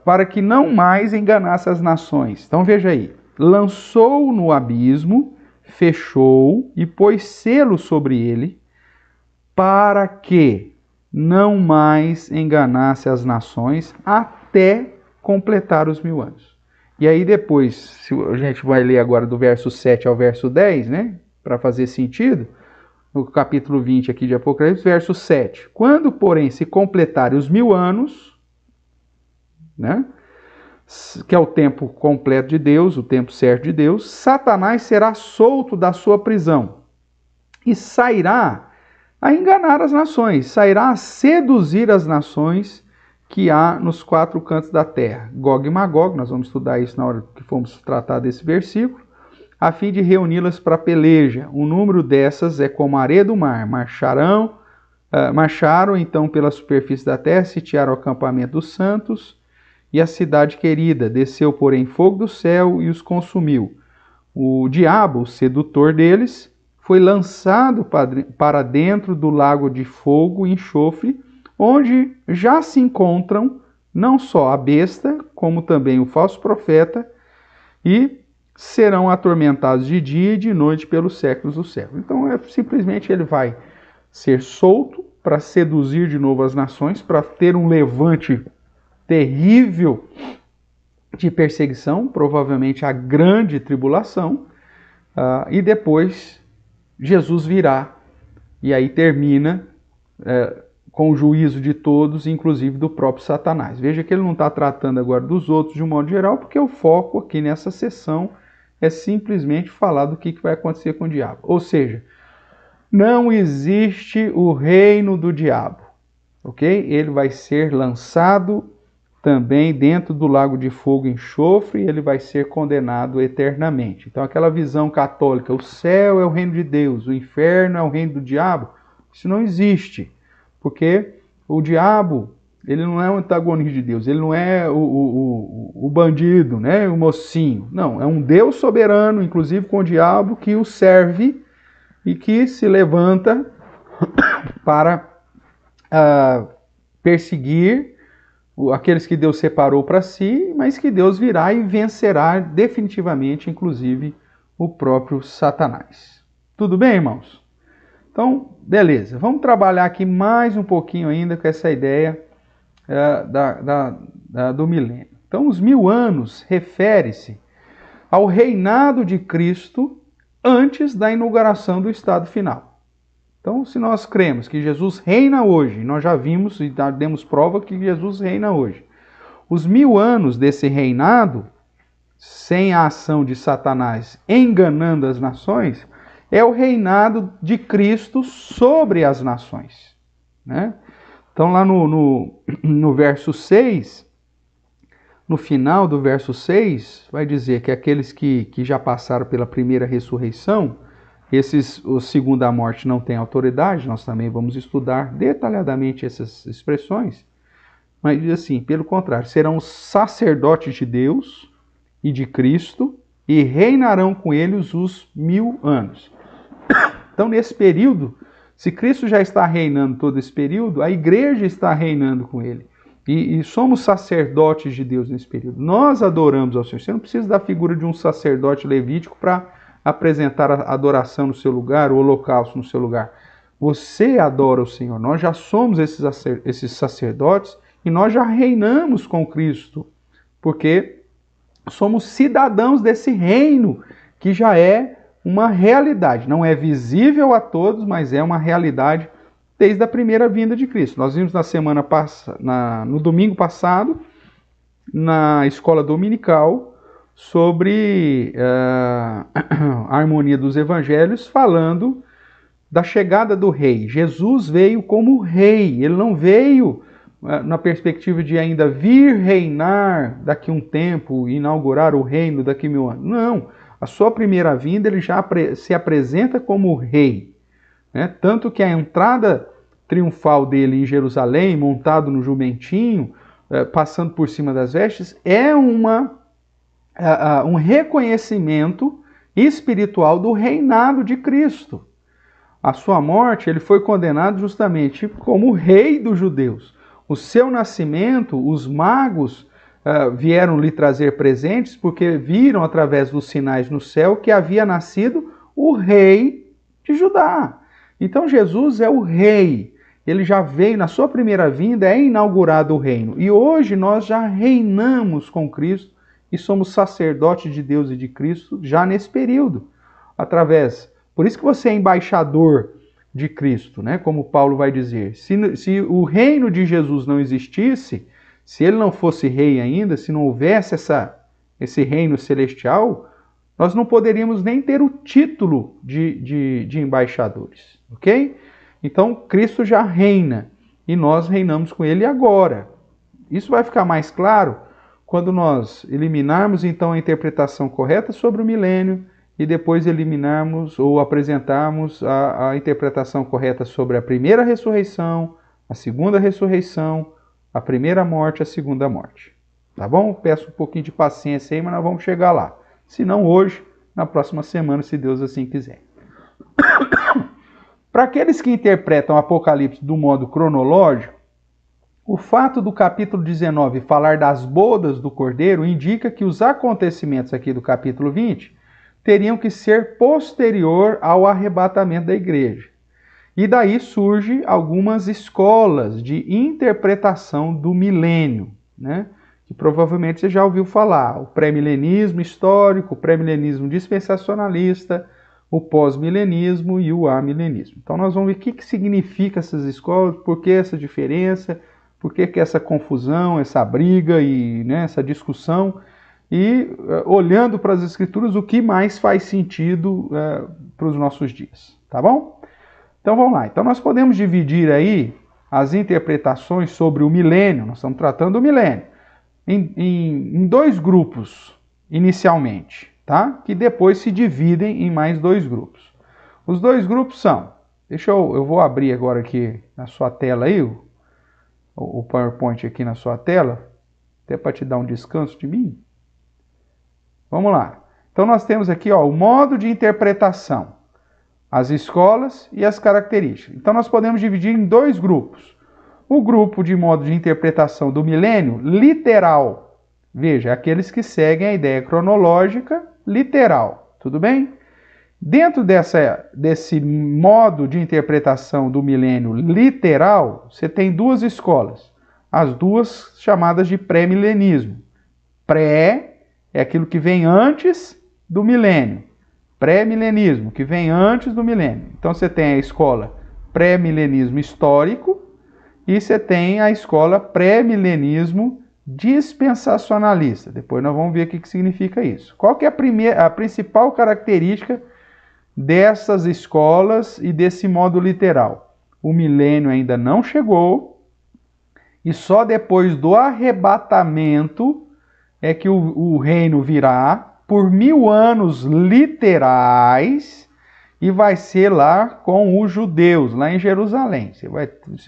Para que não mais enganasse as nações. Então veja aí. Lançou no abismo, fechou e pôs selo sobre ele, para que não mais enganasse as nações até completar os 1000 anos. E aí depois, se a gente vai ler agora do verso 7 ao verso 10, né? Para fazer sentido, no capítulo 20 aqui de Apocalipse, verso 7. Quando, porém, se completarem os 1000 anos, né? Que é o tempo completo de Deus, o tempo certo de Deus, Satanás será solto da sua prisão e sairá a enganar as nações, sairá a seduzir as nações que há nos 4 cantos da terra. Gog e Magog, nós vamos estudar isso na hora que formos tratar desse versículo, a fim de reuni-las para a peleja. O número dessas é como a areia do mar. Marcharam então pela superfície da terra, sitiaram o acampamento dos santos e a cidade querida. Desceu, porém, fogo do céu e os consumiu. O diabo, o sedutor deles, foi lançado para dentro do lago de fogo e enxofre, onde já se encontram não só a besta, como também o falso profeta, e serão atormentados de dia e de noite pelos séculos dos séculos. Então, simplesmente ele vai ser solto para seduzir de novo as nações, para ter um levante terrível de perseguição, provavelmente a grande tribulação, e depois Jesus virá, e aí termina com o juízo de todos, inclusive do próprio Satanás. Veja que ele não está tratando agora dos outros de um modo geral, porque o foco aqui nessa sessão é simplesmente falar do que vai acontecer com o diabo. Ou seja, não existe o reino do diabo, ok? Ele vai ser lançado também dentro do lago de fogo e enxofre, e ele vai ser condenado eternamente. Então aquela visão católica, o céu é o reino de Deus, o inferno é o reino do diabo, isso não existe, porque o diabo, ele não é um antagonista de Deus, ele não é o bandido, né, o mocinho, não, é um Deus soberano, inclusive com o diabo, que o serve e que se levanta para perseguir aqueles que Deus separou para si, mas que Deus virá e vencerá definitivamente, inclusive, o próprio Satanás. Tudo bem, irmãos? Então, beleza. Vamos trabalhar aqui mais um pouquinho ainda com essa ideia do milênio. Então, os 1000 anos refere-se ao reinado de Cristo antes da inauguração do estado final. Então, se nós cremos que Jesus reina hoje, nós já vimos e demos prova que Jesus reina hoje. Os 1000 anos desse reinado, sem a ação de Satanás enganando as nações, é o reinado de Cristo sobre as nações, né? Então, lá no verso 6, no final do verso 6, vai dizer que aqueles que já passaram pela primeira ressurreição, o segunda morte não tem autoridade, nós também vamos estudar detalhadamente essas expressões, mas diz assim, pelo contrário, serão sacerdotes de Deus e de Cristo e reinarão com eles os 1000 anos. Então, nesse período, se Cristo já está reinando todo esse período, a igreja está reinando com ele. E somos sacerdotes de Deus nesse período. Nós adoramos ao Senhor. Você não precisa da figura de um sacerdote levítico para apresentar a adoração no seu lugar, o holocausto no seu lugar. Você adora o Senhor. Nós já somos esses sacerdotes e nós já reinamos com Cristo, porque somos cidadãos desse reino que já é uma realidade. Não é visível a todos, mas é uma realidade desde a primeira vinda de Cristo. Nós vimos no domingo passado, na escola dominical, sobre a harmonia dos evangelhos, falando da chegada do rei. Jesus veio como rei, ele não veio na perspectiva de ainda vir reinar daqui a um tempo, inaugurar o reino daqui a 1000 anos. Não, a sua primeira vinda ele já se apresenta como rei, né? Tanto que a entrada triunfal dele em Jerusalém, montado no jumentinho, passando por cima das vestes, é um reconhecimento espiritual do reinado de Cristo. A sua morte, ele foi condenado justamente como rei dos judeus. O seu nascimento, os magos vieram lhe trazer presentes porque viram através dos sinais no céu que havia nascido o rei de Judá. Então Jesus é o rei. Ele já veio, na sua primeira vinda, é inaugurado o reino. E hoje nós já reinamos com Cristo e somos sacerdotes de Deus e de Cristo já nesse período. Por isso que você é embaixador de Cristo, né? Como Paulo vai dizer. Se o reino de Jesus não existisse, se ele não fosse rei ainda, se não houvesse esse reino celestial, nós não poderíamos nem ter o título de embaixadores, ok? Então, Cristo já reina e nós reinamos com ele agora. Isso vai ficar mais claro quando nós eliminarmos, então, a interpretação correta sobre o milênio e depois eliminarmos ou apresentarmos a interpretação correta sobre a primeira ressurreição, a segunda ressurreição, a primeira morte, a segunda morte. Tá bom? Peço um pouquinho de paciência aí, mas nós vamos chegar lá. Se não hoje, na próxima semana, se Deus assim quiser. Para aqueles que interpretam o Apocalipse do modo cronológico, o fato do capítulo 19 falar das bodas do Cordeiro indica que os acontecimentos aqui do capítulo 20 teriam que ser posterior ao arrebatamento da igreja. E daí surgem algumas escolas de interpretação do milênio, né? Que provavelmente você já ouviu falar. O pré-milenismo histórico, o pré-milenismo dispensacionalista, o pós-milenismo e o amilenismo. Então nós vamos ver o que significa essas escolas, por que essa diferença, por que essa confusão, essa briga e né, essa discussão. E olhando para as escrituras, o que mais faz sentido para os nossos dias. Tá bom? Então vamos lá. Então nós podemos dividir aí as interpretações sobre o milênio, nós estamos tratando do milênio, em dois grupos inicialmente, tá? Que depois se dividem em mais dois grupos. Os dois grupos são, eu vou abrir agora aqui na sua tela aí, o PowerPoint aqui na sua tela, até para te dar um descanso de mim. Vamos lá. Então nós temos aqui o modo de interpretação, as escolas e as características. Então nós podemos dividir em dois grupos. O grupo de modo de interpretação do milênio literal. Veja, aqueles que seguem a ideia cronológica literal. Tudo bem? Dentro desse modo de interpretação do milênio literal, você tem duas escolas. As duas chamadas de pré-milenismo. Pré é aquilo que vem antes do milênio. Pré-milenismo, que vem antes do milênio. Então você tem a escola pré-milenismo histórico e você tem a escola pré-milenismo dispensacionalista. Depois nós vamos ver o que significa isso. Qual que é a principal característica dessas escolas e desse modo literal? O milênio ainda não chegou e só depois do arrebatamento é que o reino virá por 1000 anos literais e vai ser lá com os judeus, lá em Jerusalém. Se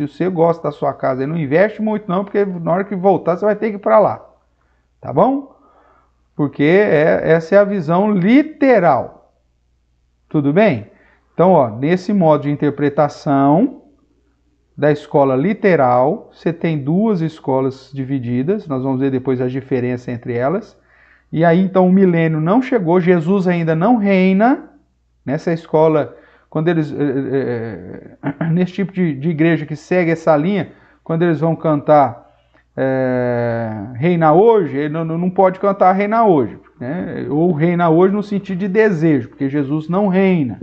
você gosta da sua casa, não investe muito não, porque na hora que voltar você vai ter que ir para lá. Tá bom? Porque essa é a visão literal. Tudo bem? Então, nesse modo de interpretação da escola literal, você tem duas escolas divididas, nós vamos ver depois a diferença entre elas. E aí, então, o milênio não chegou, Jesus ainda não reina. Nessa escola, quando eles, nesse tipo de igreja que segue essa linha, quando eles vão cantar reinar hoje, ele não pode cantar reinar hoje, né? Ou reinar hoje no sentido de desejo, porque Jesus não reina.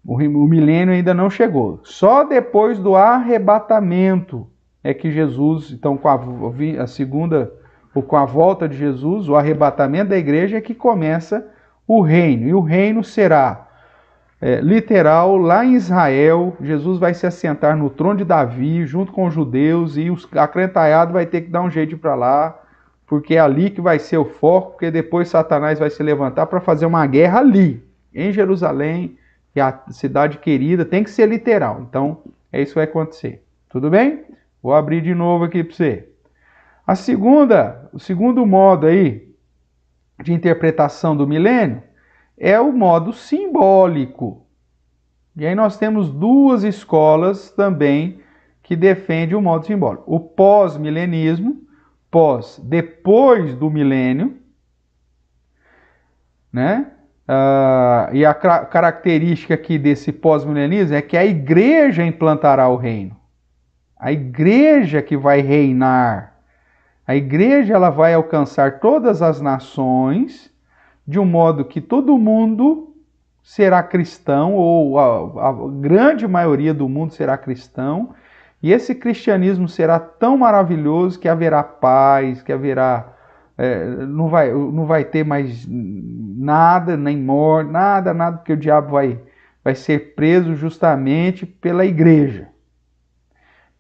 O milênio ainda não chegou. Só depois do arrebatamento é que Jesus, então com a segunda, ou com a volta de Jesus, o arrebatamento da igreja é que começa o reino. E o reino será literal lá em Israel. Jesus vai se assentar no trono de Davi junto com os judeus e a crentaiada vai ter que dar um jeito para lá, porque é ali que vai ser o foco, porque depois Satanás vai se levantar para fazer uma guerra ali, em Jerusalém. E a cidade querida tem que ser literal. Então, é isso que vai acontecer. Tudo bem? Vou abrir de novo aqui para você. O segundo modo aí de interpretação do milênio é o modo simbólico. E aí nós temos duas escolas também que defendem o modo simbólico. O pós-milenismo, depois do milênio, né? E a característica aqui desse pós-milenismo é que a igreja implantará o reino. A igreja que vai reinar A igreja ela vai alcançar todas as nações de um modo que todo mundo será cristão, ou a grande maioria do mundo será cristão, e esse cristianismo será tão maravilhoso que haverá paz, que haverá... não vai ter mais nada, nem morte, nada, porque o diabo vai ser preso justamente pela igreja.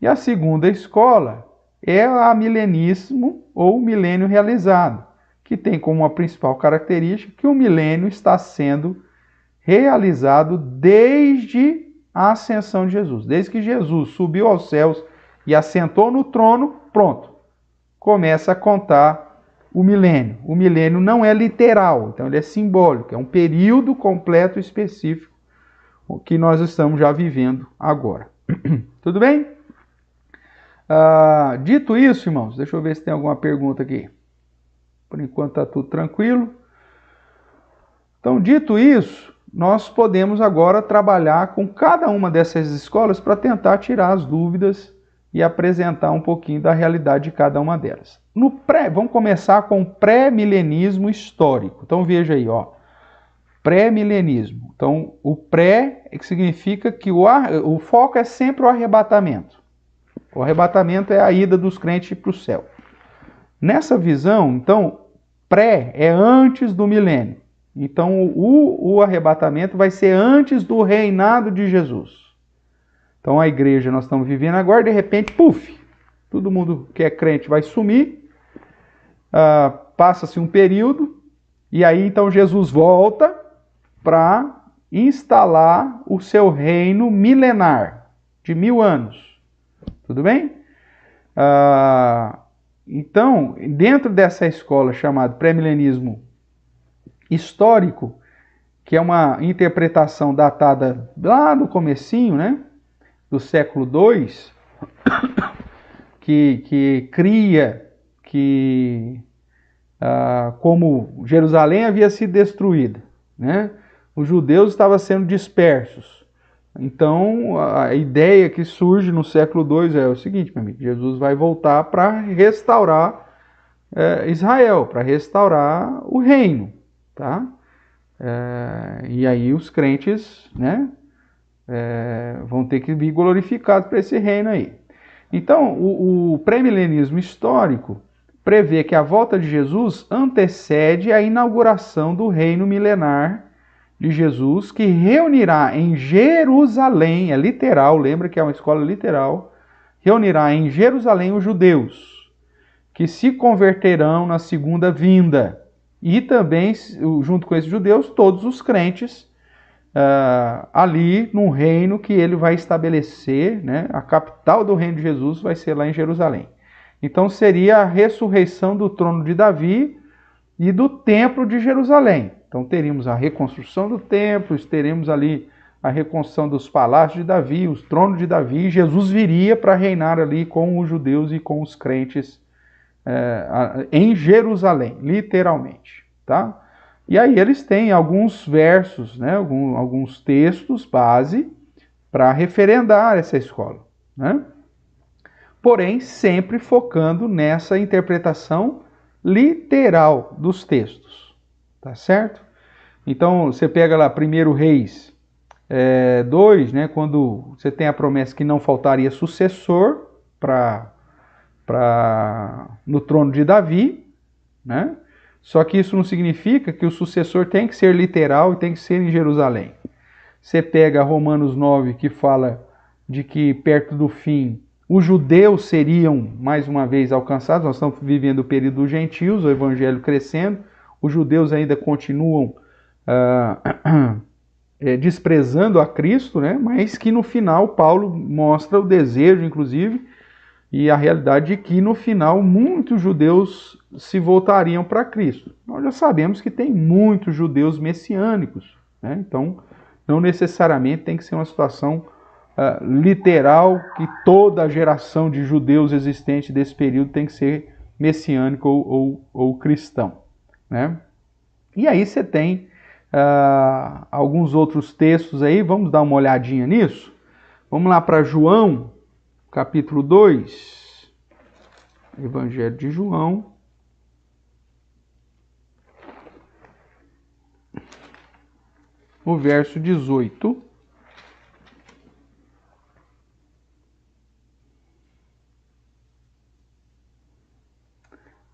E a segunda escola é a milenismo ou milênio realizado, que tem como a principal característica que o milênio está sendo realizado desde a ascensão de Jesus. Desde que Jesus subiu aos céus e assentou no trono, pronto, começa a contar o milênio. O milênio não é literal, então ele é simbólico, é um período completo específico que nós estamos já vivendo agora. Tudo bem? Dito isso, irmãos, deixa eu ver se tem alguma pergunta aqui. Por enquanto está tudo tranquilo. Então, dito isso, nós podemos agora trabalhar com cada uma dessas escolas para tentar tirar as dúvidas e apresentar um pouquinho da realidade de cada uma delas. Vamos começar com o pré-milenismo histórico. Então veja aí, pré-milenismo. Então o pré que significa que o foco é sempre o arrebatamento. O arrebatamento é a ida dos crentes para o céu. Nessa visão, então, pré é antes do milênio. Então o arrebatamento vai ser antes do reinado de Jesus. Então a igreja nós estamos vivendo agora, de repente, puf, todo mundo que é crente vai sumir, passa-se um período, e aí então Jesus volta para instalar o seu reino milenar, de 1000 anos. Tudo bem? Então, dentro dessa escola chamada pré-milenismo histórico, que é uma interpretação datada lá no comecinho, né? Do século II, que cria que como Jerusalém havia sido destruída, né? Os judeus estavam sendo dispersos. Então, a ideia que surge no século II é o seguinte, meu amigo, Jesus vai voltar para restaurar Israel, para restaurar o reino, tá? E aí os crentes, né? Vão ter que vir glorificados para esse reino aí. Então, o pré-milenismo histórico prevê que a volta de Jesus antecede a inauguração do reino milenar de Jesus, que reunirá em Jerusalém, é literal, lembra que é uma escola literal, reunirá em Jerusalém os judeus, que se converterão na segunda vinda, e também, junto com esses judeus, todos os crentes, ali num reino que ele vai estabelecer, né? A capital do reino de Jesus vai ser lá em Jerusalém. Então seria a ressurreição do trono de Davi e do templo de Jerusalém. Então teríamos a reconstrução do templo, teremos ali a reconstrução dos palácios de Davi, os tronos de Davi, e Jesus viria para reinar ali com os judeus e com os crentes em Jerusalém, literalmente, tá? E aí eles têm alguns versos, né, alguns textos base para referendar essa escola, né? Porém, sempre focando nessa interpretação literal dos textos, tá certo? Então, você pega lá 1 Reis 2, né, quando você tem a promessa que não faltaria sucessor no trono de Davi, né? Só que isso não significa que o sucessor tem que ser literal e tem que ser em Jerusalém. Você pega Romanos 9, que fala de que perto do fim os judeus seriam mais uma vez alcançados. Nós estamos vivendo o período dos gentios, o evangelho crescendo. Os judeus ainda continuam desprezando a Cristo, né? Mas que no final Paulo mostra o desejo, inclusive, e a realidade de que no final muitos judeus se voltariam para Cristo. Nós já sabemos que tem muitos judeus messiânicos, né? Então não necessariamente tem que ser uma situação literal que toda a geração de judeus existente desse período tem que ser messiânico ou cristão, né? E aí você tem alguns outros textos aí, vamos dar uma olhadinha nisso? Vamos lá para João, capítulo 2. Evangelho de João. O verso 18.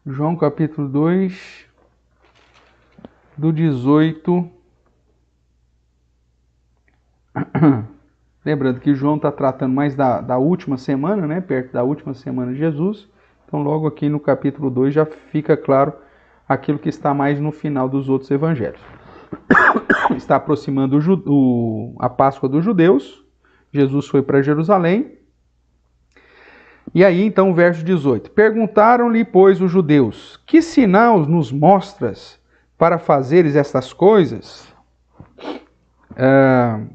João capítulo 2, do 18. Lembrando que João está tratando mais da última semana, né? Perto da última semana de Jesus. Então, logo aqui no capítulo 2 já fica claro aquilo que está mais no final dos outros evangelhos. Está aproximando a Páscoa dos judeus. Jesus foi para Jerusalém. E aí, então, o verso 18. Perguntaram-lhe, pois, os judeus: que sinal nos mostras para fazeres estas coisas?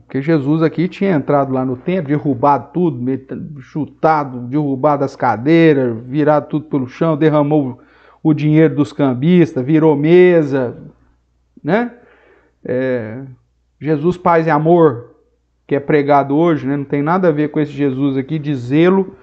Porque Jesus aqui tinha entrado lá no templo, derrubado tudo, chutado, derrubado as cadeiras, virado tudo pelo chão, derramou o dinheiro dos cambistas, virou mesa, né? Jesus Paz e Amor, que é pregado hoje, né? Não tem nada a ver com esse Jesus aqui de zelo.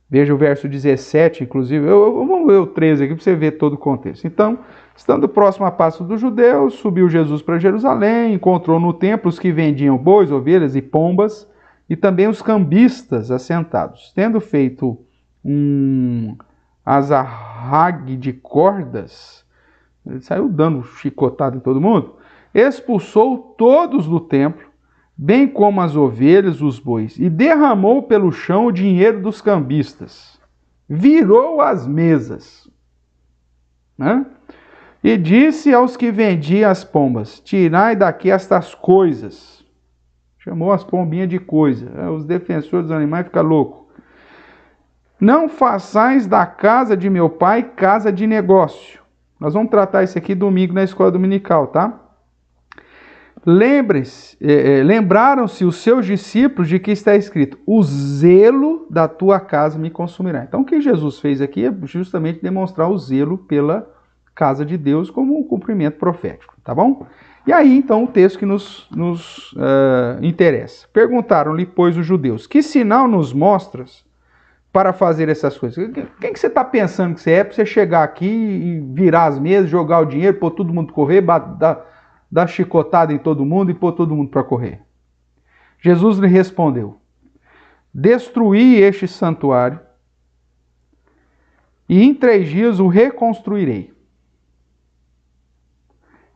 Veja o verso 17, inclusive. Vamos ver o 13 aqui para você ver todo o contexto. Então, estando próximo à Páscoa dos judeus, subiu Jesus para Jerusalém, encontrou no templo os que vendiam bois, ovelhas e pombas, e também os cambistas assentados. Tendo feito um azarrague de cordas, ele saiu dando chicotada em todo mundo, expulsou todos do templo, bem como as ovelhas, os bois, e derramou pelo chão o dinheiro dos cambistas. Virou as mesas, né? E disse aos que vendiam as pombas: tirai daqui estas coisas. Chamou as pombinhas de coisa. Os defensores dos animais ficam loucos. Não façais da casa de meu pai casa de negócio. Nós vamos tratar isso aqui domingo na escola dominical, tá? Lembraram-se os seus discípulos de que está escrito: o zelo da tua casa me consumirá. Então o que Jesus fez aqui é justamente demonstrar o zelo pela casa de Deus como um cumprimento profético, tá bom? E aí então o texto que nos interessa. Perguntaram-lhe, pois, os judeus: que sinal nos mostras para fazer essas coisas? Quem que você está pensando que você é para você chegar aqui e virar as mesas, jogar o dinheiro, pôr todo mundo correr, dar chicotada em todo mundo e pôr todo mundo para correr? Jesus lhe respondeu: destruí este santuário e em 3 dias o reconstruirei.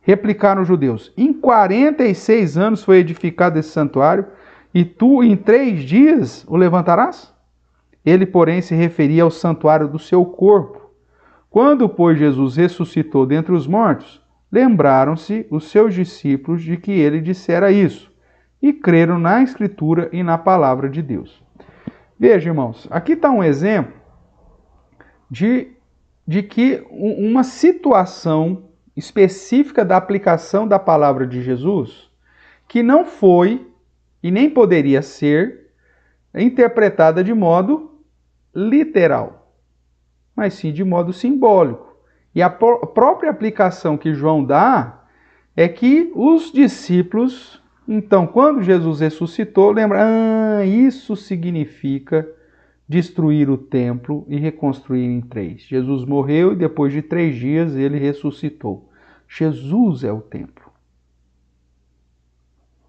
Replicaram os judeus: em 46 anos foi edificado esse santuário e tu em 3 dias o levantarás? Ele, porém, se referia ao santuário do seu corpo. Quando, pois, Jesus ressuscitou dentre os mortos, lembraram-se os seus discípulos de que ele dissera isso, e creram na Escritura e na palavra de Deus. Veja, irmãos, aqui está um exemplo de que uma situação específica da aplicação da palavra de Jesus, que não foi e nem poderia ser interpretada de modo literal, mas sim de modo simbólico. E a própria aplicação que João dá é que os discípulos, então, quando Jesus ressuscitou, lembram: isso significa destruir o templo e reconstruir em 3. Jesus morreu e depois de 3 dias ele ressuscitou. Jesus é o templo.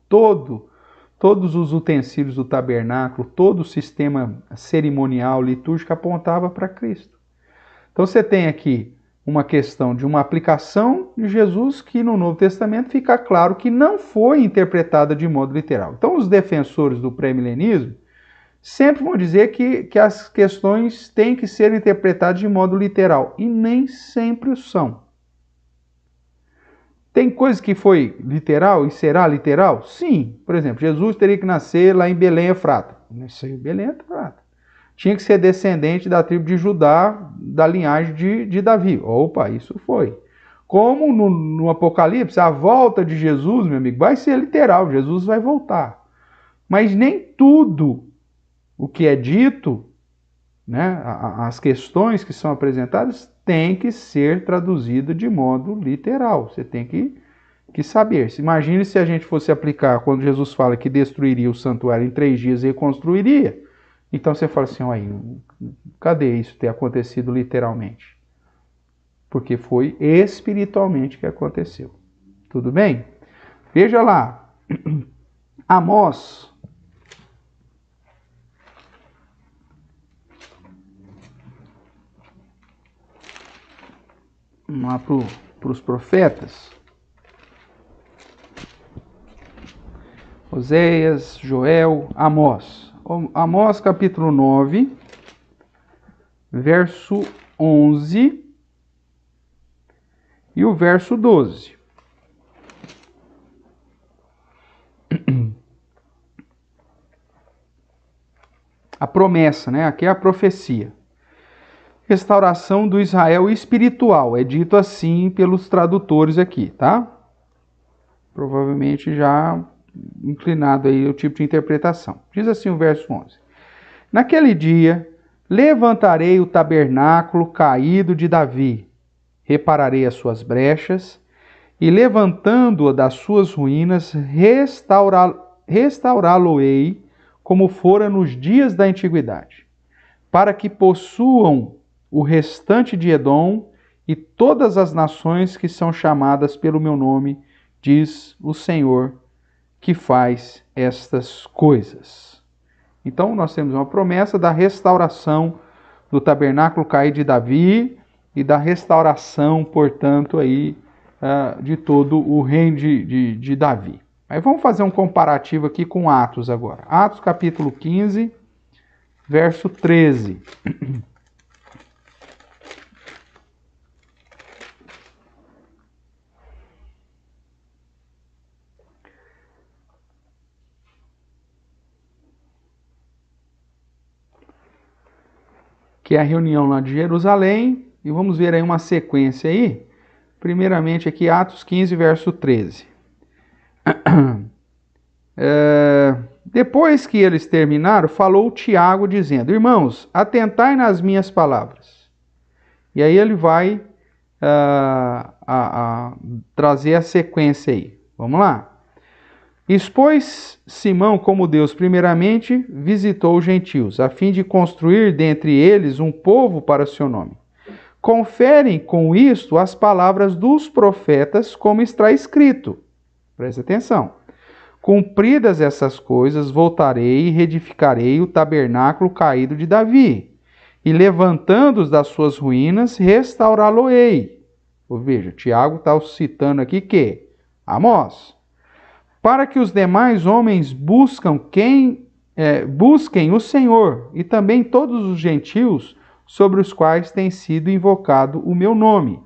Todos os utensílios do tabernáculo, todo o sistema cerimonial, litúrgico apontava para Cristo. Então você tem aqui uma questão de uma aplicação de Jesus que no Novo Testamento fica claro que não foi interpretada de modo literal. Então os defensores do pré-milenismo sempre vão dizer que as questões têm que ser interpretadas de modo literal, e nem sempre são. Tem coisa que foi literal e será literal? Sim. Por exemplo, Jesus teria que nascer lá em Belém, Efrata. Nasceu em Belém, Efrata. Tinha que ser descendente da tribo de Judá, da linhagem de Davi. Opa, isso foi. Como no Apocalipse, a volta de Jesus, meu amigo, vai ser literal. Jesus vai voltar. Mas nem tudo o que é dito, né, as questões que são apresentadas, tem que ser traduzido de modo literal. Você tem que saber. Imagine se a gente fosse aplicar, quando Jesus fala que destruiria o santuário em 3 dias e reconstruiria. Então você fala assim, cadê isso ter acontecido literalmente? Porque foi espiritualmente que aconteceu. Tudo bem? Veja lá, Amós, vamos lá para os profetas, Oséias, Joel, Amós. Amós capítulo 9, verso 11 e o verso 12. A promessa, né? Aqui é a profecia. Restauração do Israel espiritual. É dito assim pelos tradutores aqui, tá? Provavelmente já inclinado aí o tipo de interpretação. Diz assim o verso 11. Naquele dia, levantarei o tabernáculo caído de Davi, repararei as suas brechas, e levantando-o das suas ruínas, restaurá-lo-ei como fora nos dias da antiguidade, para que possuam o restante de Edom e todas as nações que são chamadas pelo meu nome, diz o Senhor, que faz estas coisas. Então, nós temos uma promessa da restauração do tabernáculo caído de Davi e da restauração, portanto, aí, de todo o reino de Davi. Aí vamos fazer um comparativo aqui com Atos agora. Atos capítulo 15, verso 13. Que é a reunião lá de Jerusalém, e vamos ver aí uma sequência aí. Primeiramente aqui Atos 15, verso 13. Depois que eles terminaram, falou Tiago dizendo, irmãos, atentai nas minhas palavras. E aí ele vai trazer a sequência aí. Vamos lá. Expôs Simão como Deus primeiramente visitou os gentios, a fim de construir dentre eles um povo para seu nome. Conferem com isto as palavras dos profetas, como está escrito. Presta atenção. Cumpridas essas coisas, voltarei e reedificarei o tabernáculo caído de Davi, e levantando-os das suas ruínas, restaurá-lo-ei. Veja, Tiago está citando aqui que? Amós. Para que os demais homens busquem o Senhor, e também todos os gentios sobre os quais tem sido invocado o meu nome.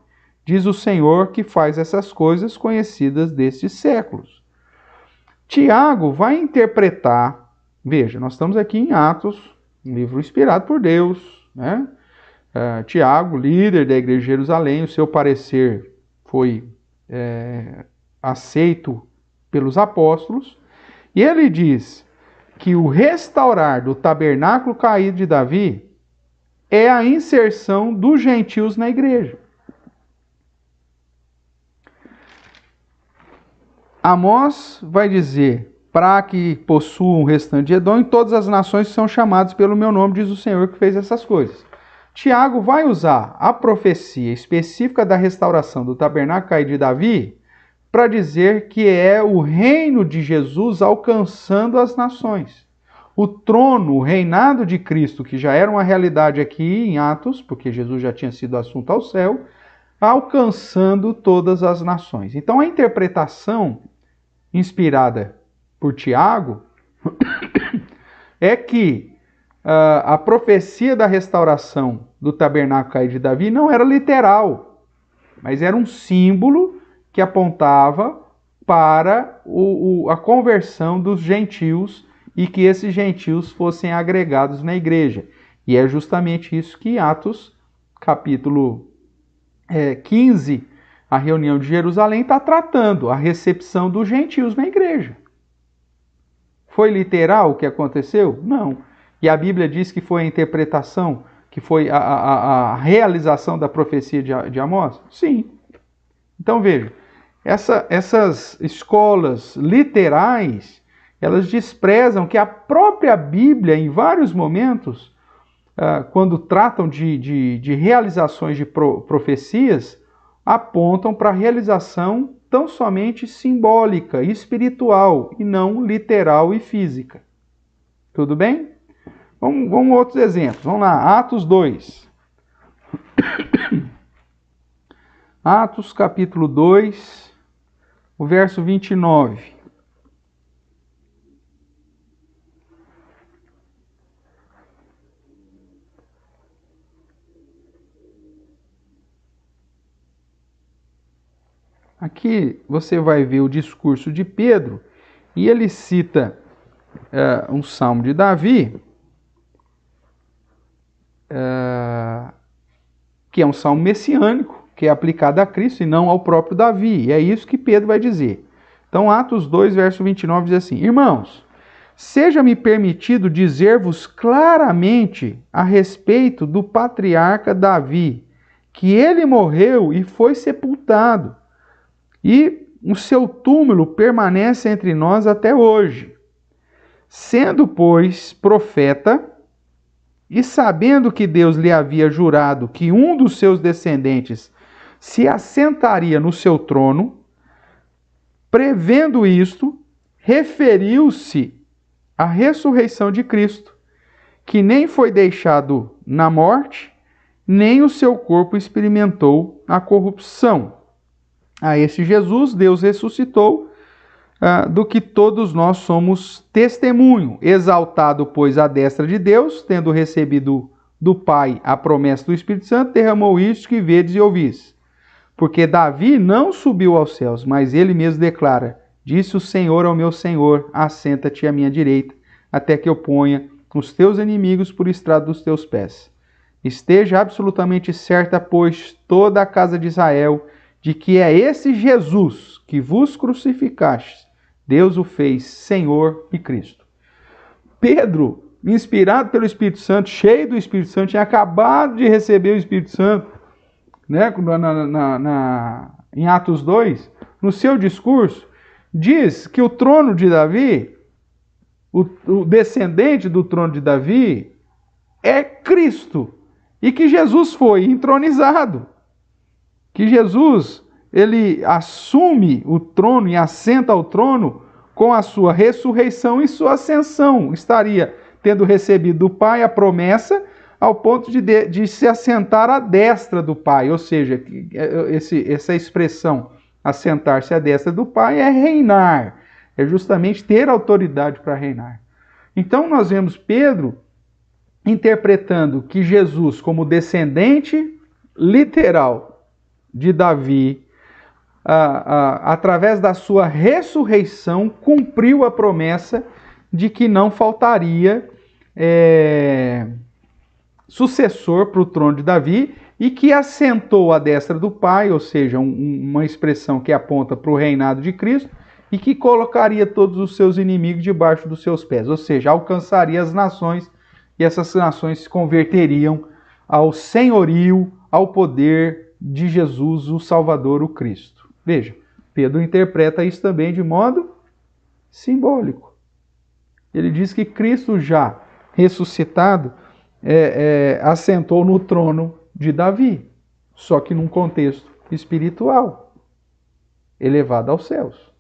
Diz o Senhor que faz essas coisas conhecidas destes séculos. Tiago vai interpretar, veja, nós estamos aqui em Atos, um livro inspirado por Deus, né? Tiago, líder da igreja de Jerusalém, o seu parecer foi aceito pelos apóstolos, e ele diz que o restaurar do tabernáculo caído de Davi é a inserção dos gentios na igreja. Amós vai dizer, para que possuam o restante de Edom e todas as nações que são chamadas pelo meu nome, diz o Senhor que fez essas coisas. Tiago vai usar a profecia específica da restauração do tabernáculo caído de Davi para dizer que é o reino de Jesus alcançando as nações. O trono, o reinado de Cristo, que já era uma realidade aqui em Atos, porque Jesus já tinha sido assunto ao céu, alcançando todas as nações. Então a interpretação inspirada por Tiago é que a profecia da restauração do tabernáculo caído de Davi não era literal, mas era um símbolo que apontava para a conversão dos gentios e que esses gentios fossem agregados na igreja. E é justamente isso que Atos, capítulo 15, a reunião de Jerusalém, está tratando, a recepção dos gentios na igreja. Foi literal o que aconteceu? Não. E a Bíblia diz que foi a interpretação, que foi a realização da profecia de Amós? Sim. Então veja, essas escolas literais, elas desprezam que a própria Bíblia, em vários momentos, quando tratam de realizações de profecias, apontam para a realização tão somente simbólica, espiritual, e não literal e física. Tudo bem? Vamos outros exemplos. Vamos lá, Atos 2. Atos capítulo 2, o verso 29. Aqui você vai ver o discurso de Pedro e ele cita um salmo de Davi, que é um salmo messiânico, que é aplicado a Cristo e não ao próprio Davi. E é isso que Pedro vai dizer. Então, Atos 2, verso 29 diz assim: Irmãos, seja-me permitido dizer-vos claramente a respeito do patriarca Davi, que ele morreu e foi sepultado, e o seu túmulo permanece entre nós até hoje. Sendo, pois, profeta, e sabendo que Deus lhe havia jurado que um dos seus descendentes se assentaria no seu trono, prevendo isto, referiu-se à ressurreição de Cristo, que nem foi deixado na morte, nem o seu corpo experimentou a corrupção. A esse Jesus, Deus ressuscitou, do que todos nós somos testemunho, exaltado, pois, à destra de Deus, tendo recebido do Pai a promessa do Espírito Santo, derramou isto que vedes e ouvis. Porque Davi não subiu aos céus, mas ele mesmo declara: disse o Senhor ao meu Senhor, assenta-te à minha direita, até que eu ponha os teus inimigos por estrado dos teus pés. Esteja absolutamente certa, pois, toda a casa de Israel, de que é esse Jesus que vos crucificastes, Deus o fez Senhor e Cristo. Pedro, inspirado pelo Espírito Santo, cheio do Espírito Santo, tinha acabado de receber o Espírito Santo, né, em Atos 2, no seu discurso, diz que o trono de Davi, o descendente do trono de Davi, é Cristo, e que Jesus foi entronizado. Que Jesus, ele assume o trono e assenta ao trono com a sua ressurreição e sua ascensão. Estaria tendo recebido do Pai a promessa ao ponto de se assentar à destra do Pai. Ou seja, essa expressão, assentar-se à destra do Pai, é reinar. É justamente ter autoridade para reinar. Então nós vemos Pedro interpretando que Jesus, como descendente literal de Davi, através da sua ressurreição, cumpriu a promessa de que não faltaria sucessor para o trono de Davi e que assentou à destra do Pai, ou seja, uma expressão que aponta para o reinado de Cristo, e que colocaria todos os seus inimigos debaixo dos seus pés, ou seja, alcançaria as nações e essas nações se converteriam ao senhorio, ao poder de Jesus, o Salvador, o Cristo. Veja, Pedro interpreta isso também de modo simbólico. Ele diz que Cristo já ressuscitado assentou no trono de Davi, só que num contexto espiritual, elevado aos céus.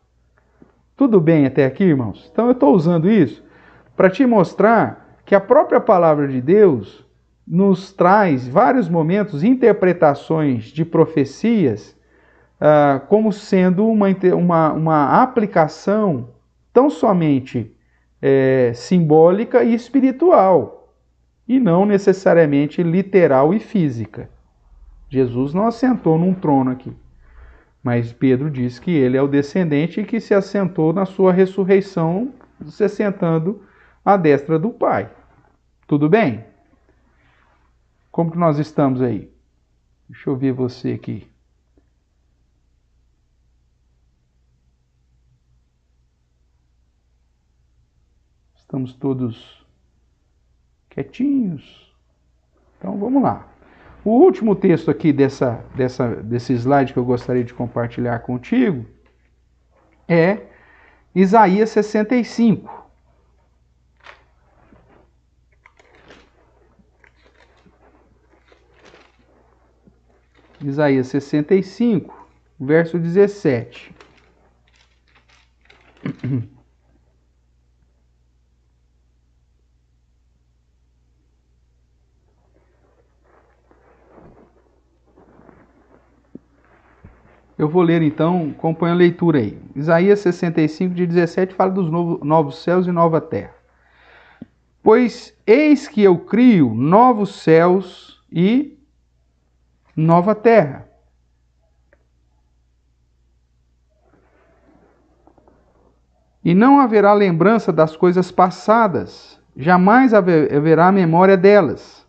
Tudo bem até aqui, irmãos? Então eu estou usando isso para te mostrar que a própria palavra de Deus nos traz, vários momentos, interpretações de profecias como sendo uma aplicação tão somente simbólica e espiritual, e não necessariamente literal e física. Jesus não assentou num trono aqui, mas Pedro diz que ele é o descendente que se assentou na sua ressurreição, se assentando à destra do Pai. Tudo bem? Como que nós estamos aí? Deixa eu ver você aqui. Estamos todos quietinhos. Então vamos lá. O último texto aqui desse slide que eu gostaria de compartilhar contigo é Isaías 65. Isaías 65, verso 17. Eu vou ler então, acompanha a leitura aí. Isaías 65, de 17, fala dos novos céus e nova terra. Pois eis que eu crio novos céus e nova terra. E não haverá lembrança das coisas passadas, jamais haverá memória delas.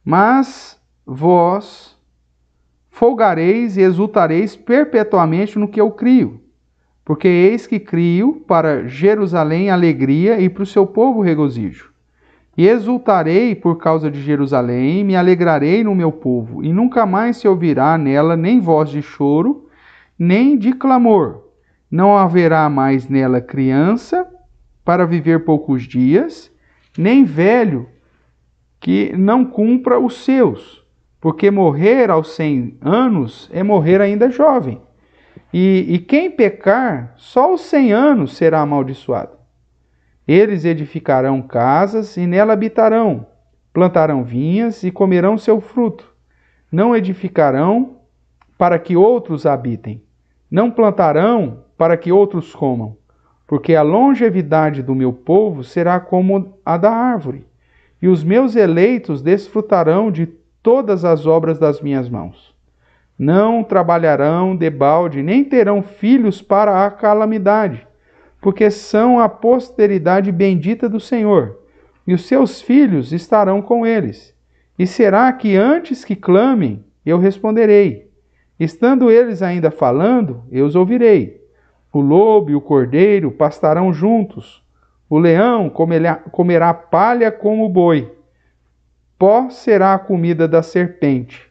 Mas vós folgareis e exultareis perpetuamente no que eu crio. Porque eis que crio para Jerusalém alegria e para o seu povo regozijo. E exultarei por causa de Jerusalém, e me alegrarei no meu povo, e nunca mais se ouvirá nela nem voz de choro, nem de clamor. Não haverá mais nela criança para viver poucos dias, nem velho que não cumpra os seus, porque morrer aos 100 anos é morrer ainda jovem. E quem pecar, só aos 100 anos será amaldiçoado. Eles edificarão casas e nela habitarão, plantarão vinhas e comerão seu fruto. Não edificarão para que outros habitem, não plantarão para que outros comam, porque a longevidade do meu povo será como a da árvore, e os meus eleitos desfrutarão de todas as obras das minhas mãos. Não trabalharão debalde, nem terão filhos para a calamidade, porque são a posteridade bendita do Senhor, e os seus filhos estarão com eles. E será que antes que clamem, eu responderei. Estando eles ainda falando, eu os ouvirei. O lobo e o cordeiro pastarão juntos. O leão comerá palha como o boi. Pó será a comida da serpente.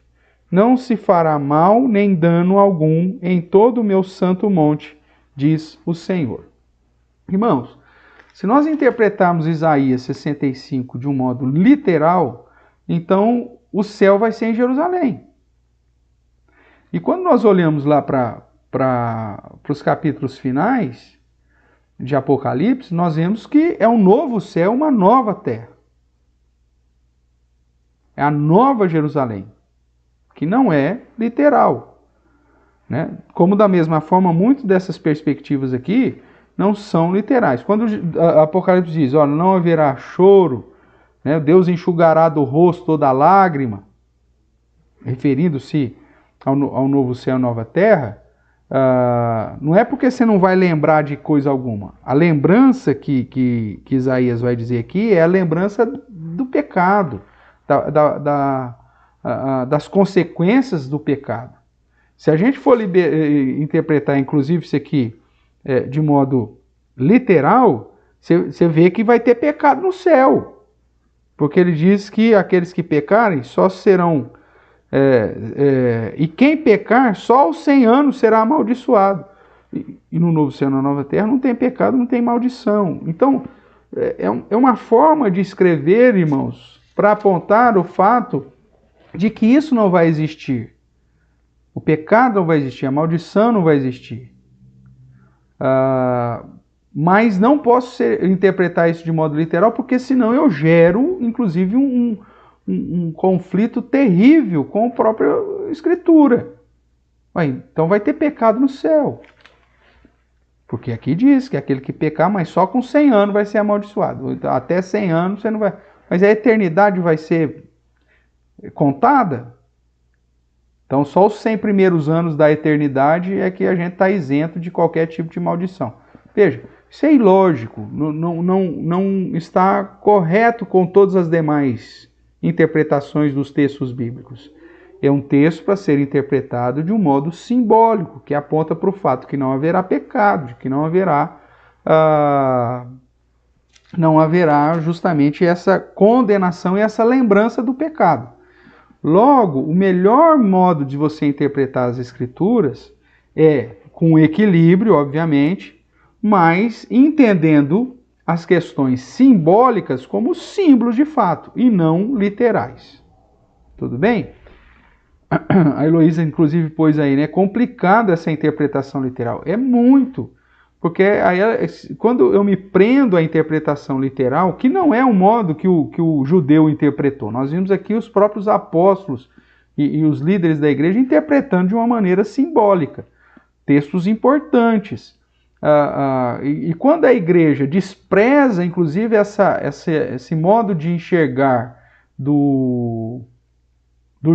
Não se fará mal nem dano algum em todo o meu santo monte, diz o Senhor. Irmãos, se nós interpretarmos Isaías 65 de um modo literal, então o céu vai ser em Jerusalém. E quando nós olhamos lá para os capítulos finais de Apocalipse, nós vemos que é um novo céu, uma nova terra. É a nova Jerusalém, que não é literal, né? Como da mesma forma, muitas dessas perspectivas aqui não são literais. Quando Apocalipse diz, olha, não haverá choro, né? Deus enxugará do rosto toda lágrima, referindo-se ao novo céu e nova terra, não é porque você não vai lembrar de coisa alguma. A lembrança que Isaías vai dizer aqui é a lembrança do pecado, das consequências do pecado. Se a gente for interpretar, inclusive, isso aqui de modo literal, você vê que vai ter pecado no céu. Porque ele diz que aqueles que pecarem só serão... e quem pecar, só aos 100 anos será amaldiçoado. E no novo céu e na nova terra não tem pecado, não tem maldição. Então, é uma forma de escrever, irmãos, para apontar o fato de que isso não vai existir. O pecado não vai existir, a maldição não vai existir. Mas não posso interpretar isso de modo literal, porque senão eu gero, inclusive, um conflito terrível com a própria Escritura. Então vai ter pecado no céu. Porque aqui diz que aquele que pecar, mas só com 100 anos vai ser amaldiçoado. Até 100 anos você não vai... Mas a eternidade vai ser contada? Então só os 100 primeiros anos da eternidade é que a gente está isento de qualquer tipo de maldição. Veja, isso é ilógico, não está correto com todas as demais interpretações dos textos bíblicos. É um texto para ser interpretado de um modo simbólico, que aponta para o fato que não haverá pecado, de que não haverá justamente essa condenação e essa lembrança do pecado. Logo, o melhor modo de você interpretar as Escrituras é com equilíbrio, obviamente, mas entendendo as questões simbólicas como símbolos de fato e não literais. Tudo bem? A Heloísa, inclusive, pôs aí, né? Complicado essa interpretação literal. É muito. Porque aí, quando eu me prendo à interpretação literal, que não é o modo que o judeu interpretou. Nós vimos aqui os próprios apóstolos e os líderes da igreja interpretando de uma maneira simbólica. Textos importantes. E quando a igreja despreza, inclusive, esse modo de enxergar do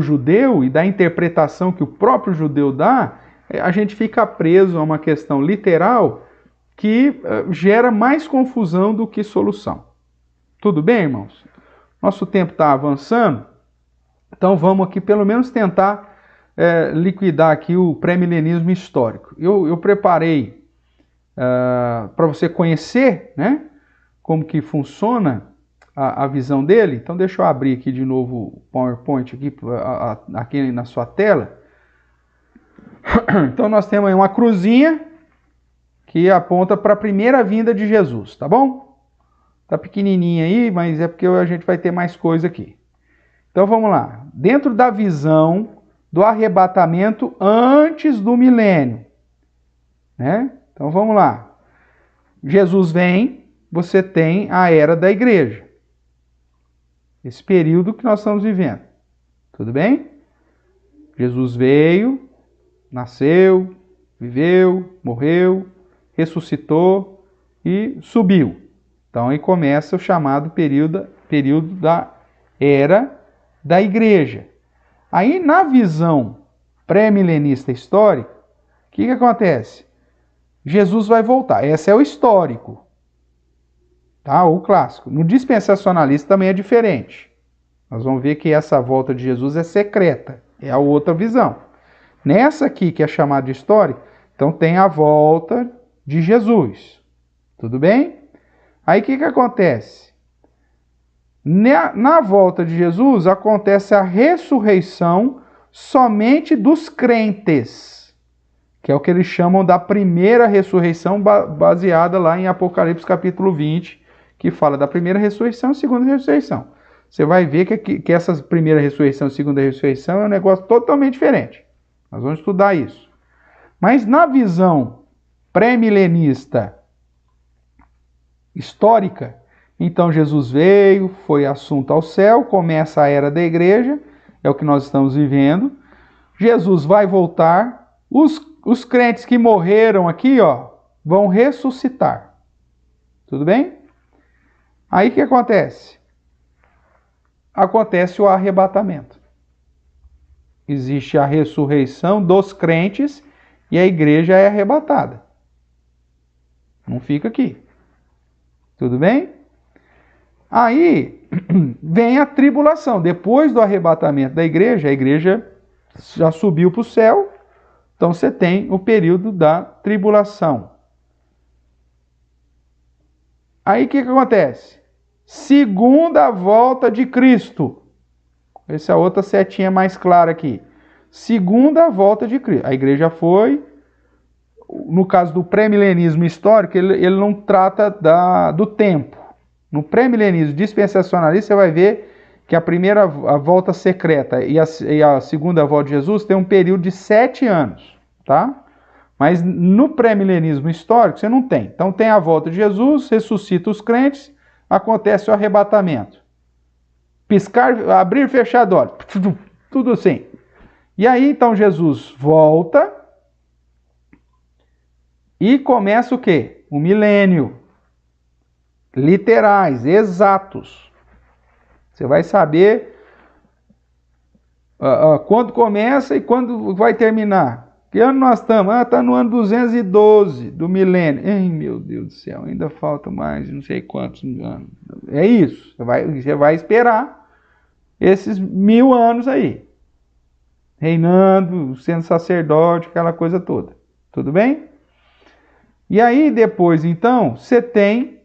judeu e da interpretação que o próprio judeu dá, a gente fica preso a uma questão literal que gera mais confusão do que solução. Tudo bem, irmãos? Nosso tempo está avançando, então vamos aqui pelo menos tentar liquidar aqui o pré-milenismo histórico. Eu preparei para você conhecer, né, como que funciona a visão dele. Então deixa eu abrir aqui de novo o PowerPoint aqui na sua tela. Então nós temos aí uma cruzinha que aponta para a primeira vinda de Jesus, tá bom? Tá pequenininha aí, mas é porque a gente vai ter mais coisa aqui. Então vamos lá. Dentro da visão do arrebatamento antes do milênio, né? Então vamos lá. Jesus vem, você tem a era da igreja. Esse período que nós estamos vivendo. Tudo bem? Jesus veio, nasceu, viveu, morreu, ressuscitou e subiu. Então aí começa o chamado período da era da igreja. Aí na visão pré-milenista histórica, o que acontece? Jesus vai voltar. Esse é o histórico. Tá? O clássico. No dispensacionalista também é diferente. Nós vamos ver que essa volta de Jesus é secreta. É a outra visão. Nessa aqui, que é chamada de histórica, então tem a volta de Jesus. Tudo bem? Aí o que acontece? Na volta de Jesus acontece a ressurreição somente dos crentes, que é o que eles chamam da primeira ressurreição, baseada lá em Apocalipse capítulo 20, que fala da primeira ressurreição e segunda ressurreição. Você vai ver que essa primeira ressurreição e segunda ressurreição é um negócio totalmente diferente. Nós vamos estudar isso. Mas na visão pré-milenista histórica, então Jesus veio, foi assunto ao céu, começa a era da igreja, é o que nós estamos vivendo. Jesus vai voltar, os crentes que morreram aqui, ó, vão ressuscitar. Tudo bem? Aí o que acontece? Acontece o arrebatamento. Existe a ressurreição dos crentes e a igreja é arrebatada. Não fica aqui. Tudo bem? Aí vem a tribulação. Depois do arrebatamento da igreja, a igreja já subiu para o céu. Então você tem o período da tribulação. Aí o que acontece? Segunda volta de Cristo. Essa é a outra setinha mais clara aqui. Segunda volta de Cristo. A igreja foi, no caso do pré-milenismo histórico, ele não trata do tempo. No pré-milenismo dispensacionalista, você vai ver que a volta secreta e a segunda volta de Jesus tem um período de 7 anos, tá? Mas no pré-milenismo histórico, você não tem. Então tem a volta de Jesus, ressuscita os crentes, acontece o arrebatamento. Piscar, abrir e fechar de olhos. Tudo assim. E aí, então, Jesus volta e começa o quê? O milênio. Literais, exatos. Você vai saber quando começa e quando vai terminar. Que ano nós estamos? Está no ano 212 do milênio. Ei, meu Deus do céu, ainda falta mais não sei quantos anos. É isso. Você vai esperar esses 1000 anos aí. Reinando, sendo sacerdote, aquela coisa toda. Tudo bem? E aí depois, então, você tem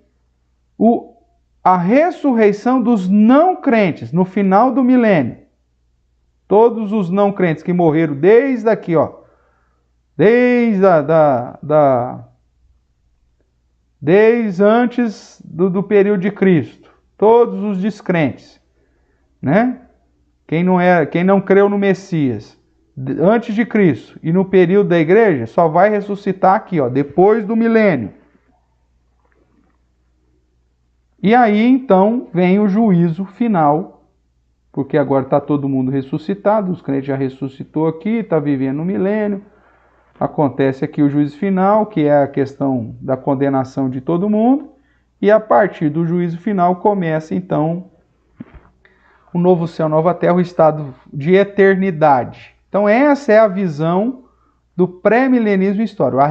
a ressurreição dos não crentes no final do milênio. Todos os não crentes que morreram desde aqui, ó. Desde desde antes do período de Cristo, todos os descrentes, né? Quem não creu no Messias antes de Cristo e no período da igreja, só vai ressuscitar aqui, ó, depois do milênio. E aí, então, vem o juízo final, porque agora está todo mundo ressuscitado, os crentes já ressuscitou aqui, está vivendo no milênio. Acontece aqui o juízo final, que é a questão da condenação de todo mundo, e a partir do juízo final começa, então, o novo céu, nova terra, o estado de eternidade. Então, essa é a visão do pré-milenismo histórico.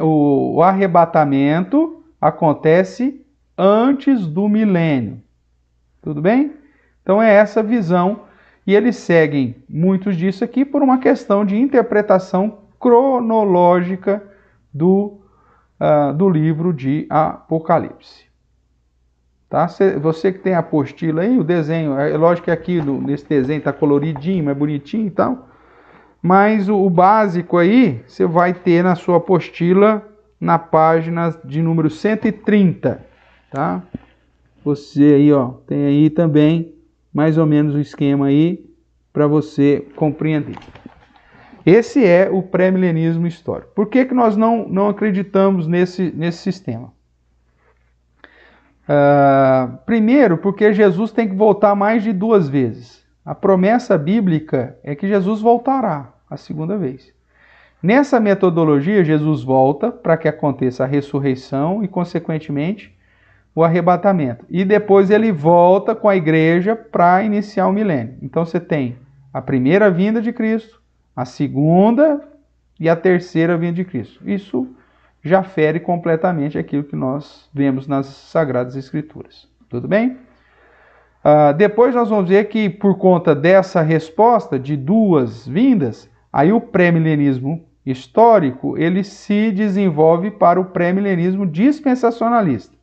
O arrebatamento acontece antes do milênio. Tudo bem? Então, é essa visão. E eles seguem muitos disso aqui por uma questão de interpretação cronológica do livro de Apocalipse. Tá? Você que tem a apostila aí, o desenho, é lógico que aqui nesse desenho está coloridinho, mais bonitinho e tal, mas o básico aí você vai ter na sua apostila na página de número 130, tá? Você aí, ó, tem aí também mais ou menos o esquema aí para você compreender. Esse é o pré-milenismo histórico. Por que nós não acreditamos nesse sistema? Primeiro, porque Jesus tem que voltar mais de 2 vezes. A promessa bíblica é que Jesus voltará a segunda vez. Nessa metodologia, Jesus volta para que aconteça a ressurreição e, consequentemente, o arrebatamento. E depois ele volta com a igreja para iniciar o milênio. Então você tem a primeira vinda de Cristo, a segunda e a terceira vinda de Cristo. Isso já fere completamente aquilo que nós vemos nas Sagradas Escrituras. Tudo bem? Depois nós vamos ver que por conta dessa resposta de 2 vindas, aí o pré-milenismo histórico ele se desenvolve para o pré-milenismo dispensacionalista.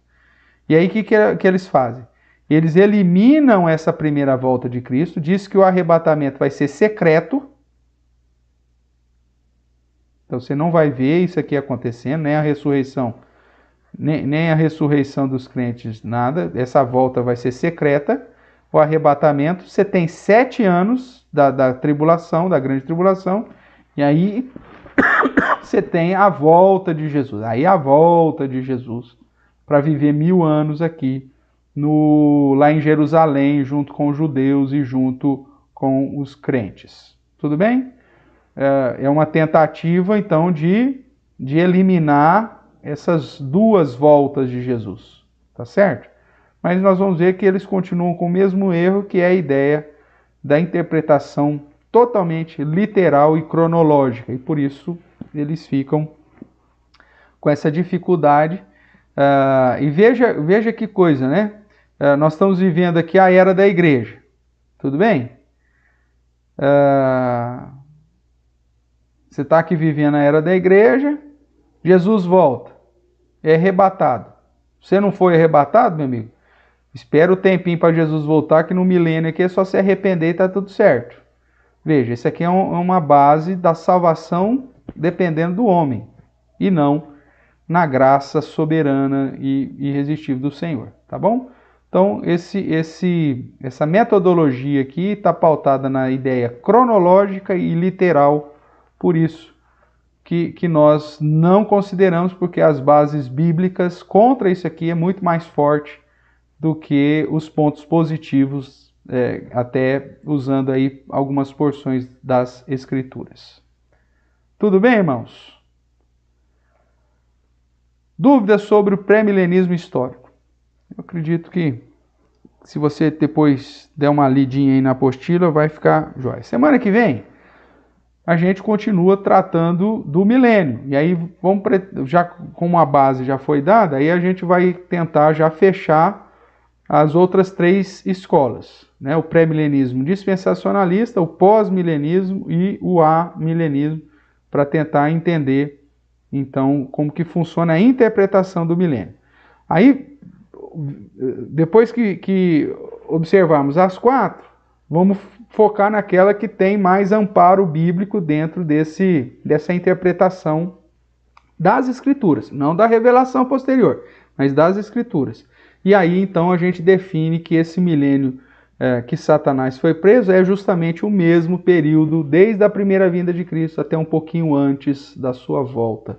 E aí o que eles fazem? Eles eliminam essa primeira volta de Cristo, diz que o arrebatamento vai ser secreto. Então você não vai ver isso aqui acontecendo, nem a ressurreição, nem a ressurreição dos crentes, nada. Essa volta vai ser secreta. O arrebatamento, você tem 7 anos da tribulação, da grande tribulação, e aí você tem a volta de Jesus. Aí a volta de Jesus para viver 1000 anos aqui, lá em Jerusalém, junto com os judeus e junto com os crentes. Tudo bem? É uma tentativa, então, de eliminar essas 2 voltas de Jesus, tá certo? Mas nós vamos ver que eles continuam com o mesmo erro, que é a ideia da interpretação totalmente literal e cronológica, e por isso eles ficam com essa dificuldade. E veja que coisa, né? Nós estamos vivendo aqui a era da igreja, tudo bem? Você está aqui vivendo a era da igreja, Jesus volta, é arrebatado. Você não foi arrebatado, meu amigo? Espera o tempinho para Jesus voltar, que no milênio aqui é só se arrepender e está tudo certo. Veja, isso aqui é uma base da salvação dependendo do homem, e não na graça soberana e irresistível do Senhor, tá bom? Então, essa metodologia aqui está pautada na ideia cronológica e literal. Por isso que nós não consideramos, porque as bases bíblicas contra isso aqui é muito mais forte do que os pontos positivos, até usando aí algumas porções das Escrituras. Tudo bem, irmãos? Dúvidas sobre o pré-milenismo histórico? Eu acredito que se você depois der uma lidinha aí na apostila, vai ficar jóia. Semana que vem, a gente continua tratando do milênio. E aí, já como a base já foi dada, aí a gente vai tentar já fechar as outras 3 escolas, né? O pré-milenismo dispensacionalista, o pós-milenismo e o amilenismo, para tentar entender, então, como que funciona a interpretação do milênio. Aí, depois que observarmos as 4, vamos focar naquela que tem mais amparo bíblico dentro dessa interpretação das Escrituras, não da revelação posterior, mas das Escrituras. E aí, então, a gente define que esse milênio que Satanás foi preso é justamente o mesmo período, desde a primeira vinda de Cristo até um pouquinho antes da sua volta.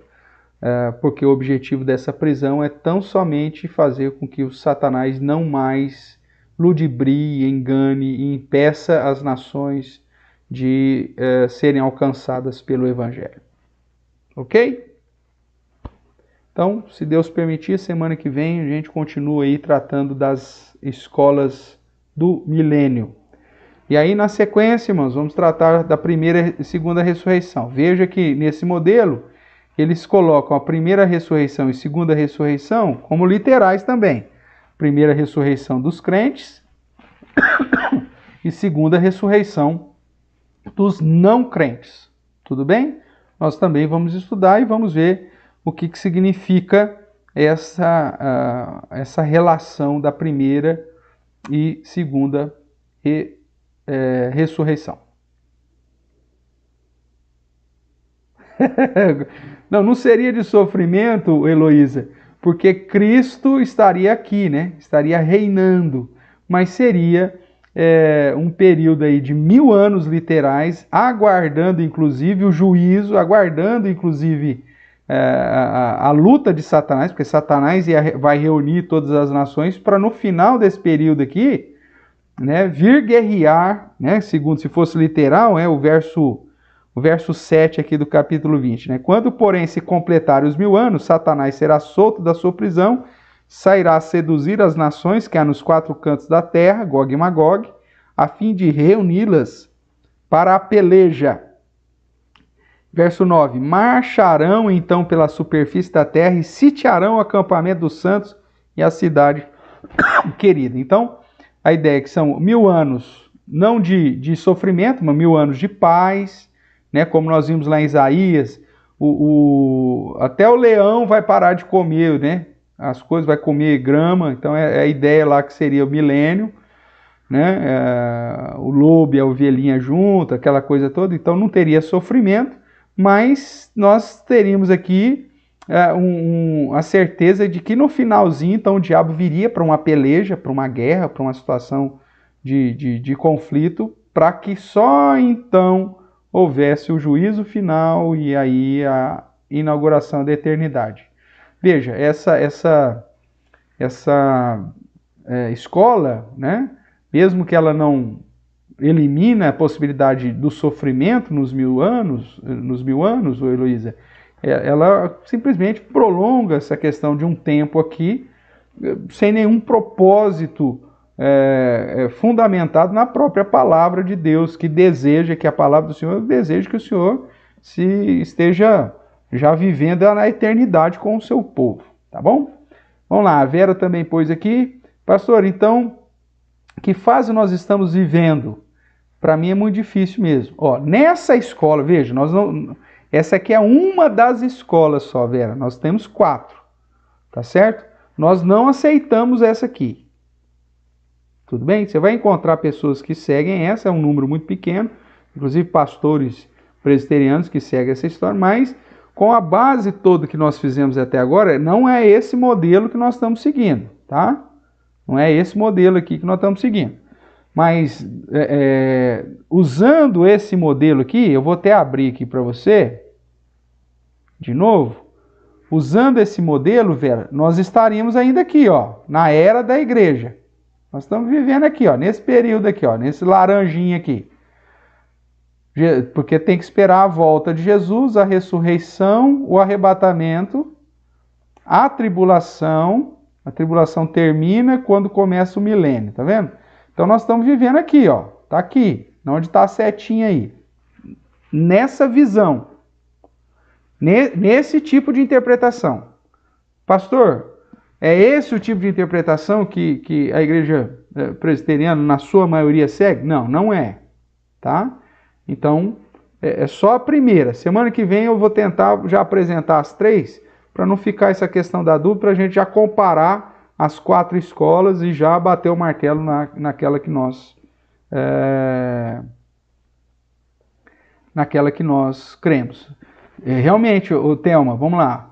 Porque o objetivo dessa prisão é tão somente fazer com que o Satanás não mais ludibrie, engane e impeça as nações de serem alcançadas pelo Evangelho. Ok? Então, se Deus permitir, semana que vem a gente continua aí tratando das escolas do milênio. E aí, na sequência, irmãos, vamos tratar da primeira e segunda ressurreição. Veja que nesse modelo, eles colocam a primeira ressurreição e segunda ressurreição como literais também. Primeira ressurreição dos crentes e segunda ressurreição dos não crentes. Tudo bem? Nós também vamos estudar e vamos ver o que significa essa relação da primeira e segunda ressurreição. Não seria de sofrimento, Heloísa, porque Cristo estaria aqui, né? Estaria reinando, mas seria um período aí de 1000 anos literais, aguardando inclusive o juízo, aguardando inclusive a luta de Satanás, porque Satanás vai reunir todas as nações para no final desse período aqui, né, vir guerrear, né, segundo se fosse literal, o verso 7 aqui do capítulo 20. Né? Quando, porém, se completarem os 1000 anos, Satanás será solto da sua prisão, sairá a seduzir as nações que há nos 4 cantos da terra, Gog e Magog, a fim de reuni-las para a peleja. Verso 9. Marcharão então pela superfície da terra e sitiarão o acampamento dos santos e a cidade querida. Então, a ideia é que são 1000 anos, não de sofrimento, mas 1000 anos de paz, né? Como nós vimos lá em Isaías, até o leão vai parar de comer, né? As coisas, vai comer grama, então é a ideia lá que seria o milênio, né? O lobo e a ovelhinha junto, aquela coisa toda, então não teria sofrimento, mas nós teríamos aqui a certeza de que no finalzinho, então, o diabo viria para uma peleja, para uma guerra, para uma situação de conflito, para que só então houvesse o juízo final e aí a inauguração da eternidade. Veja, essa escola, né, mesmo que ela não elimina a possibilidade do sofrimento nos 1000 anos, Heloísa, ela simplesmente prolonga essa questão de um tempo aqui, sem nenhum propósito fundamentado na própria palavra de Deus, que deseja, que a palavra do Senhor deseja que o Senhor esteja já vivendo na eternidade com o seu povo, tá bom? Vamos lá, a Vera também pôs aqui, pastor, então, que fase nós estamos vivendo? Para mim é muito difícil mesmo. Ó, nessa escola, veja, essa aqui é uma das escolas só, Vera. Nós temos 4, tá certo? Nós não aceitamos essa aqui. Tudo bem? Você vai encontrar pessoas que seguem essa, é um número muito pequeno, inclusive pastores presbiterianos que seguem essa história, mas com a base toda que nós fizemos até agora, não é esse modelo que nós estamos seguindo, tá? Não é esse modelo aqui que nós estamos seguindo. Mas, usando esse modelo aqui, eu vou até abrir aqui para você, de novo. Usando esse modelo, Vera, nós estaríamos ainda aqui, ó, na era da igreja. Nós estamos vivendo aqui, ó, nesse período aqui, ó, nesse laranjinho aqui. Porque tem que esperar a volta de Jesus, a ressurreição, o arrebatamento, a tribulação. A tribulação termina quando começa o milênio, tá vendo? Então nós estamos vivendo aqui, ó. Tá aqui, onde está a setinha aí. Nessa visão. Nesse tipo de interpretação. Pastor, é esse o tipo de interpretação que a igreja presbiteriana, na sua maioria, segue? Não, não é. Tá? Então, é só a primeira. Semana que vem eu vou tentar já apresentar as 3, para não ficar essa questão da dúvida, para a gente já comparar as 4 escolas e já bater o martelo naquela que nós cremos. Realmente, Thelma, vamos lá.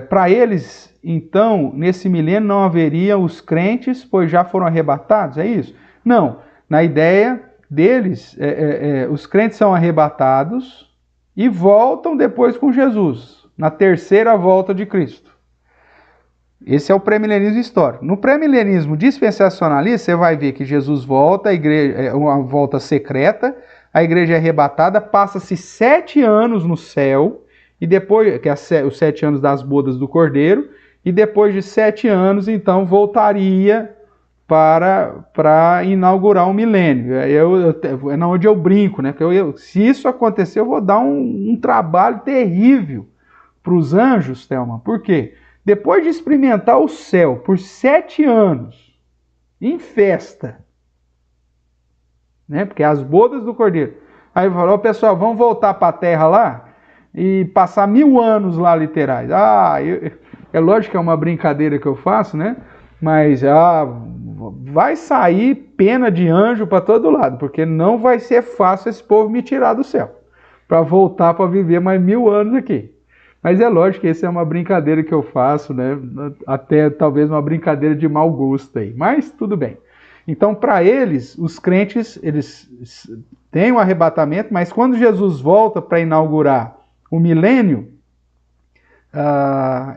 Para eles, então, nesse milênio não haveria os crentes, pois já foram arrebatados, é isso? Não, na ideia deles, os crentes são arrebatados e voltam depois com Jesus, na terceira volta de Cristo. Esse é o pré-milenismo histórico. No pré-milenismo dispensacionalista, você vai ver que Jesus volta, a igreja é uma volta secreta, a igreja é arrebatada, passa-se 7 anos no céu, e depois, que é os 7 anos das bodas do Cordeiro, e depois de 7 anos, então, voltaria para inaugurar um milênio. É na onde eu brinco, né? Se isso acontecer, eu vou dar um trabalho terrível para os anjos, Thelma. Por quê? Depois de experimentar o céu por 7 anos, em festa, né? Porque é as bodas do Cordeiro. Aí falou, pessoal, vamos voltar para a terra lá e passar 1000 anos lá literais. É lógico que é uma brincadeira que eu faço, né? Mas vai sair pena de anjo para todo lado, porque não vai ser fácil esse povo me tirar do céu para voltar para viver mais 1000 anos aqui. Mas é lógico que essa é uma brincadeira que eu faço, né? Até talvez uma brincadeira de mau gosto aí, mas tudo bem. Então, para eles, os crentes, eles têm um arrebatamento, mas quando Jesus volta para inaugurar o milênio,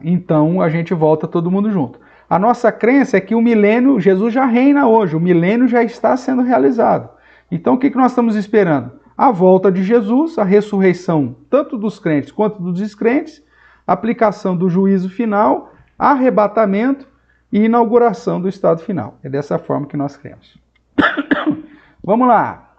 então a gente volta todo mundo junto. A nossa crença é que o milênio, Jesus já reina hoje, o milênio já está sendo realizado. Então, o que nós estamos esperando? A volta de Jesus, a ressurreição tanto dos crentes quanto dos descrentes, aplicação do juízo final, arrebatamento e inauguração do estado final. É dessa forma que nós cremos. Vamos lá.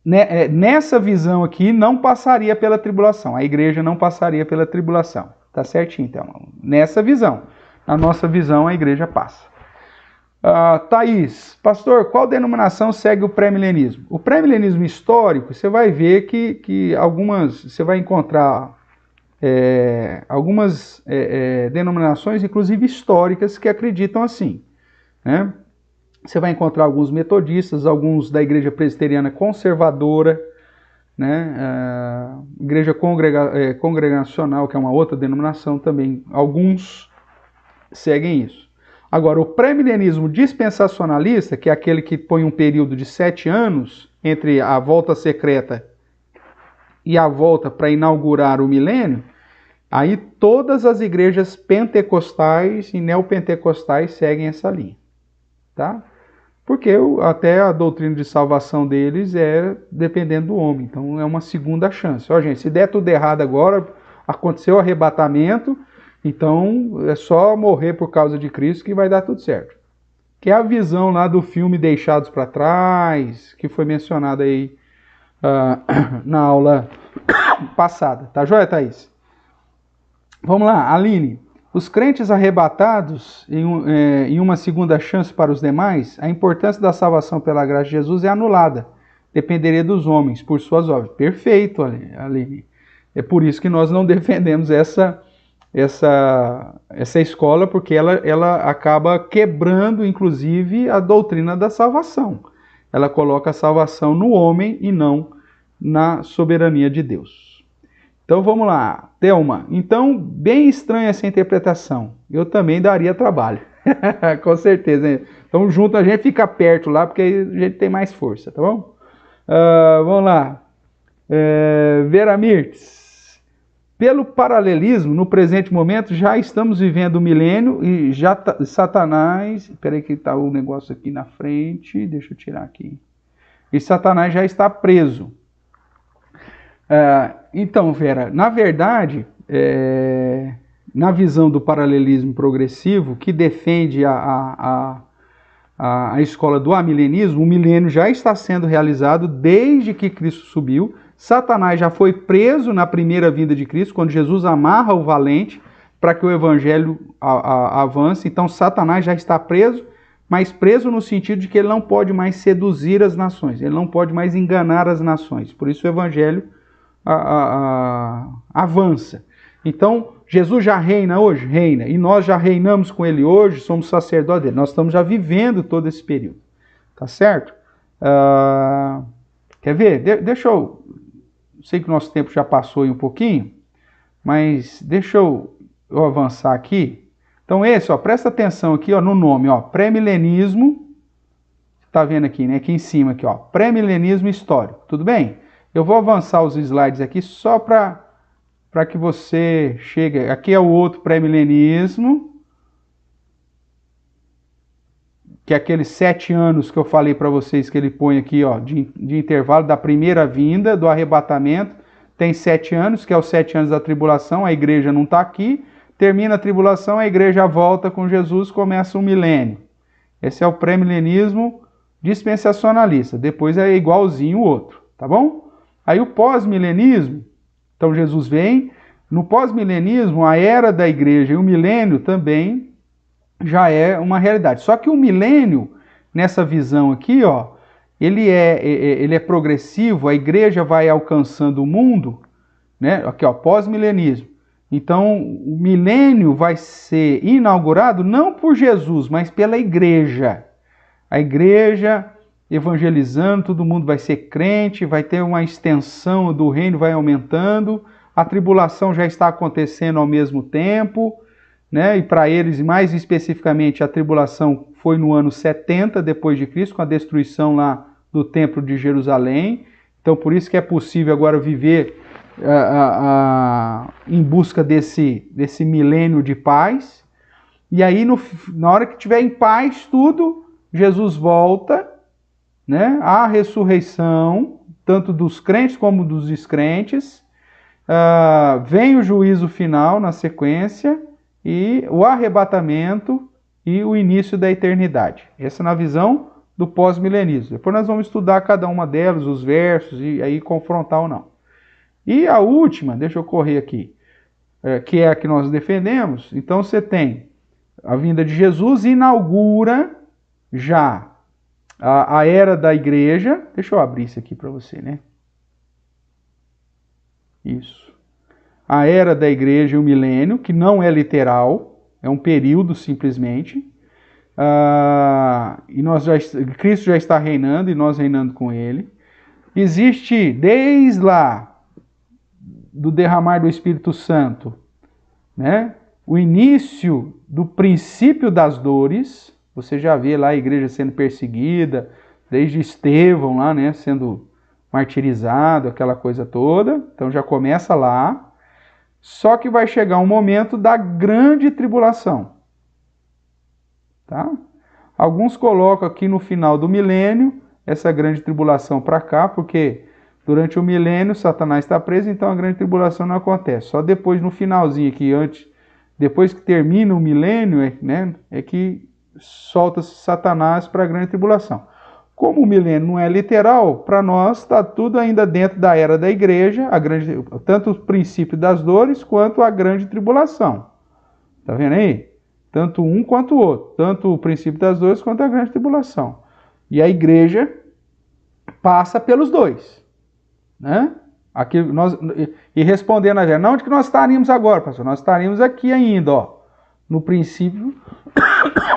Nessa visão aqui, não passaria pela tribulação. A igreja não passaria pela tribulação. Tá certinho, então. Nessa visão. Na nossa visão, a igreja passa. Thaís, pastor, qual denominação segue o pré-milenismo? O pré-milenismo histórico, você vai ver que você vai encontrar algumas denominações, inclusive históricas, que acreditam assim, né? Você vai encontrar alguns metodistas, alguns da igreja presbiteriana conservadora, né? Igreja congregacional, que é uma outra denominação também, alguns seguem isso. Agora, o pré-milenismo dispensacionalista, que é aquele que põe um período de 7 anos entre a volta secreta e a volta para inaugurar o milênio, aí todas as igrejas pentecostais e neopentecostais seguem essa linha, tá? Porque até a doutrina de salvação deles é dependendo do homem, então é uma segunda chance. Ó, gente, se der tudo errado agora, aconteceu o arrebatamento, então é só morrer por causa de Cristo que vai dar tudo certo. Que é a visão lá do filme Deixados para Trás, que foi mencionado aí na aula passada. Tá joia, Thaís? Vamos lá, Aline. Os crentes arrebatados em uma segunda chance para os demais, a importância da salvação pela graça de Jesus é anulada. Dependeria dos homens por suas obras. Perfeito, Aline. É por isso que nós não defendemos essa escola, porque ela acaba quebrando, inclusive, a doutrina da salvação. Ela coloca a salvação no homem e não na soberania de Deus. Então vamos lá, Thelma. Então, bem estranha essa interpretação. Eu também daria trabalho. Com certeza. Então, junto a gente fica perto lá, porque aí a gente tem mais força, tá bom? Vamos lá. Vera Mirtes. Pelo paralelismo, no presente momento, já estamos vivendo o milênio e já Satanás... Espera aí que está o negócio aqui na frente. Deixa eu tirar aqui. E Satanás já está preso. Então, Vera, na verdade, na visão do paralelismo progressivo, que defende a escola do amilenismo, o milênio já está sendo realizado desde que Cristo subiu. Satanás já foi preso na primeira vinda de Cristo, quando Jesus amarra o valente para que o evangelho avance. Então, Satanás já está preso, mas preso no sentido de que ele não pode mais seduzir as nações, ele não pode mais enganar as nações. Por isso o evangelho avança. Então, Jesus já reina hoje? Reina. E nós já reinamos com ele hoje, somos sacerdotes dele. Nós estamos já vivendo todo esse período. Tá certo? Quer ver? Deixa eu... Sei que o nosso tempo já passou aí um pouquinho. Mas deixa eu avançar aqui. Então esse, ó, presta atenção aqui, ó, no nome, ó, pré-milenismo. Tá vendo aqui, né? Aqui em cima, aqui, ó, pré-milenismo histórico. Tudo bem? Eu vou avançar os slides aqui só para que você chegue. Aqui é o outro pré-milenismo, que é aqueles 7 anos que eu falei para vocês que ele põe aqui, ó, de intervalo da primeira vinda, do arrebatamento. Tem 7 anos, que é os 7 anos da tribulação, a igreja não está aqui. Termina a tribulação, a igreja volta com Jesus, começa um milênio. Esse é o pré-milenismo dispensacionalista. Depois é igualzinho o outro, tá bom? Aí o pós-milenismo, então Jesus vem. No pós-milenismo, a era da igreja e o milênio também já é uma realidade. Só que o milênio, nessa visão aqui, ó, ele é progressivo, a igreja vai alcançando o mundo, né? Aqui, ó, pós-milenismo. Então, o milênio vai ser inaugurado não por Jesus, mas pela igreja. A igreja evangelizando, todo mundo vai ser crente, vai ter uma extensão do reino, vai aumentando. A tribulação já está acontecendo ao mesmo tempo, né? E para eles, mais especificamente, a tribulação foi no ano 70 depois de Cristo, com a destruição lá do Templo de Jerusalém. Então, por isso que é possível agora viver em busca desse milênio de paz. E aí, na hora que tiver em paz tudo, Jesus volta, né? A ressurreição, tanto dos crentes como dos descrentes. Vem o juízo final na sequência, e o arrebatamento e o início da eternidade. Essa na visão do pós-milenismo. Depois nós vamos estudar cada uma delas, os versos, e aí confrontar ou não. E a última, deixa eu correr aqui, que é a que nós defendemos. Então você tem a vinda de Jesus, inaugura já a era da igreja. Deixa eu abrir isso aqui para você, né? Isso. A era da igreja e o milênio, que não é literal, é um período simplesmente. E Cristo já está reinando e nós reinando com ele. Existe, desde lá do derramar do Espírito Santo, né, o início do princípio das dores. Você já vê lá a igreja sendo perseguida, desde Estevão lá, né, sendo martirizado, aquela coisa toda. Então já começa lá. Só que vai chegar um momento da grande tribulação. Tá? Alguns colocam aqui no final do milênio essa grande tribulação para cá, porque durante o milênio Satanás está preso, então a grande tribulação não acontece. Só depois, no finalzinho aqui, depois que termina o milênio, né, é que solta-se Satanás para a grande tribulação. Como o milênio não é literal, para nós está tudo ainda dentro da era da igreja, tanto o princípio das dores quanto a grande tribulação. Tá vendo aí? Tanto um quanto o outro. Tanto o princípio das dores quanto a grande tribulação. E a igreja passa pelos dois. Né? Aqui e respondendo a Vera, onde que nós estaríamos agora, pastor? Nós estaríamos aqui ainda, ó, no princípio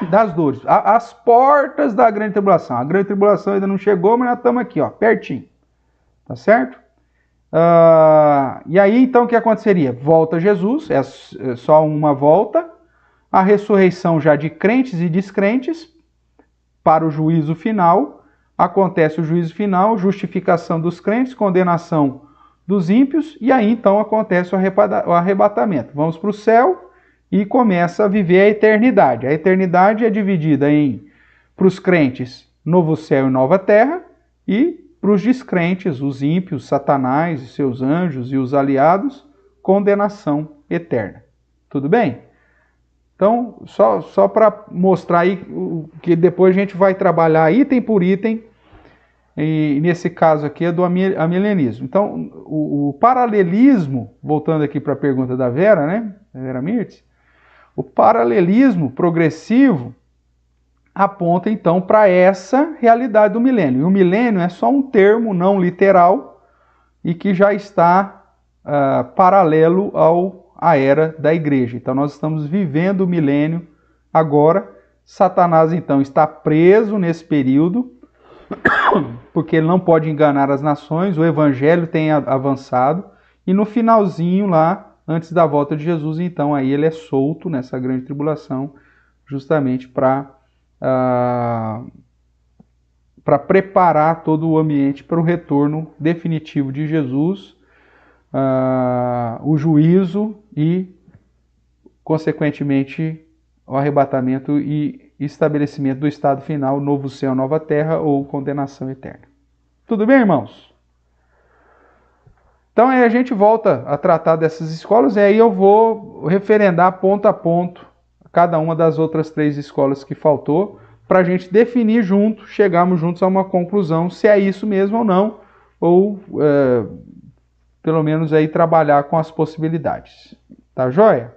das dores, as portas da grande tribulação. A grande tribulação ainda não chegou, mas nós estamos aqui, ó, pertinho. Tá certo? E aí, então, o que aconteceria? Volta Jesus, é só uma volta. A ressurreição já de crentes e descrentes para o juízo final. Acontece o juízo final, justificação dos crentes, condenação dos ímpios. E aí, então, acontece o arrebatamento. Vamos para o céu. E começa a viver a eternidade. A eternidade é dividida para os crentes, novo céu e nova terra, e para os descrentes, os ímpios, Satanás e seus anjos e os aliados, condenação eterna. Tudo bem? Então, só para mostrar aí que depois a gente vai trabalhar item por item, e nesse caso aqui é do amilenismo. Então, o paralelismo, voltando aqui para a pergunta da Vera, né? Vera Mirtz, o paralelismo progressivo aponta então para essa realidade do milênio. E o milênio é só um termo não literal e que já está paralelo à era da igreja. Então nós estamos vivendo o milênio agora. Satanás então está preso nesse período, porque ele não pode enganar as nações, o evangelho tem avançado, e no finalzinho lá antes da volta de Jesus. Então aí ele é solto nessa grande tribulação, justamente para preparar todo o ambiente para o retorno definitivo de Jesus, o juízo e, consequentemente, o arrebatamento e estabelecimento do estado final, novo céu, nova terra ou condenação eterna. Tudo bem, irmãos? Então aí a gente volta a tratar dessas escolas e aí eu vou referendar ponto a ponto cada uma das outras 3 escolas que faltou, para a gente definir junto, chegarmos juntos a uma conclusão se é isso mesmo ou não, ou pelo menos aí trabalhar com as possibilidades. Tá joia?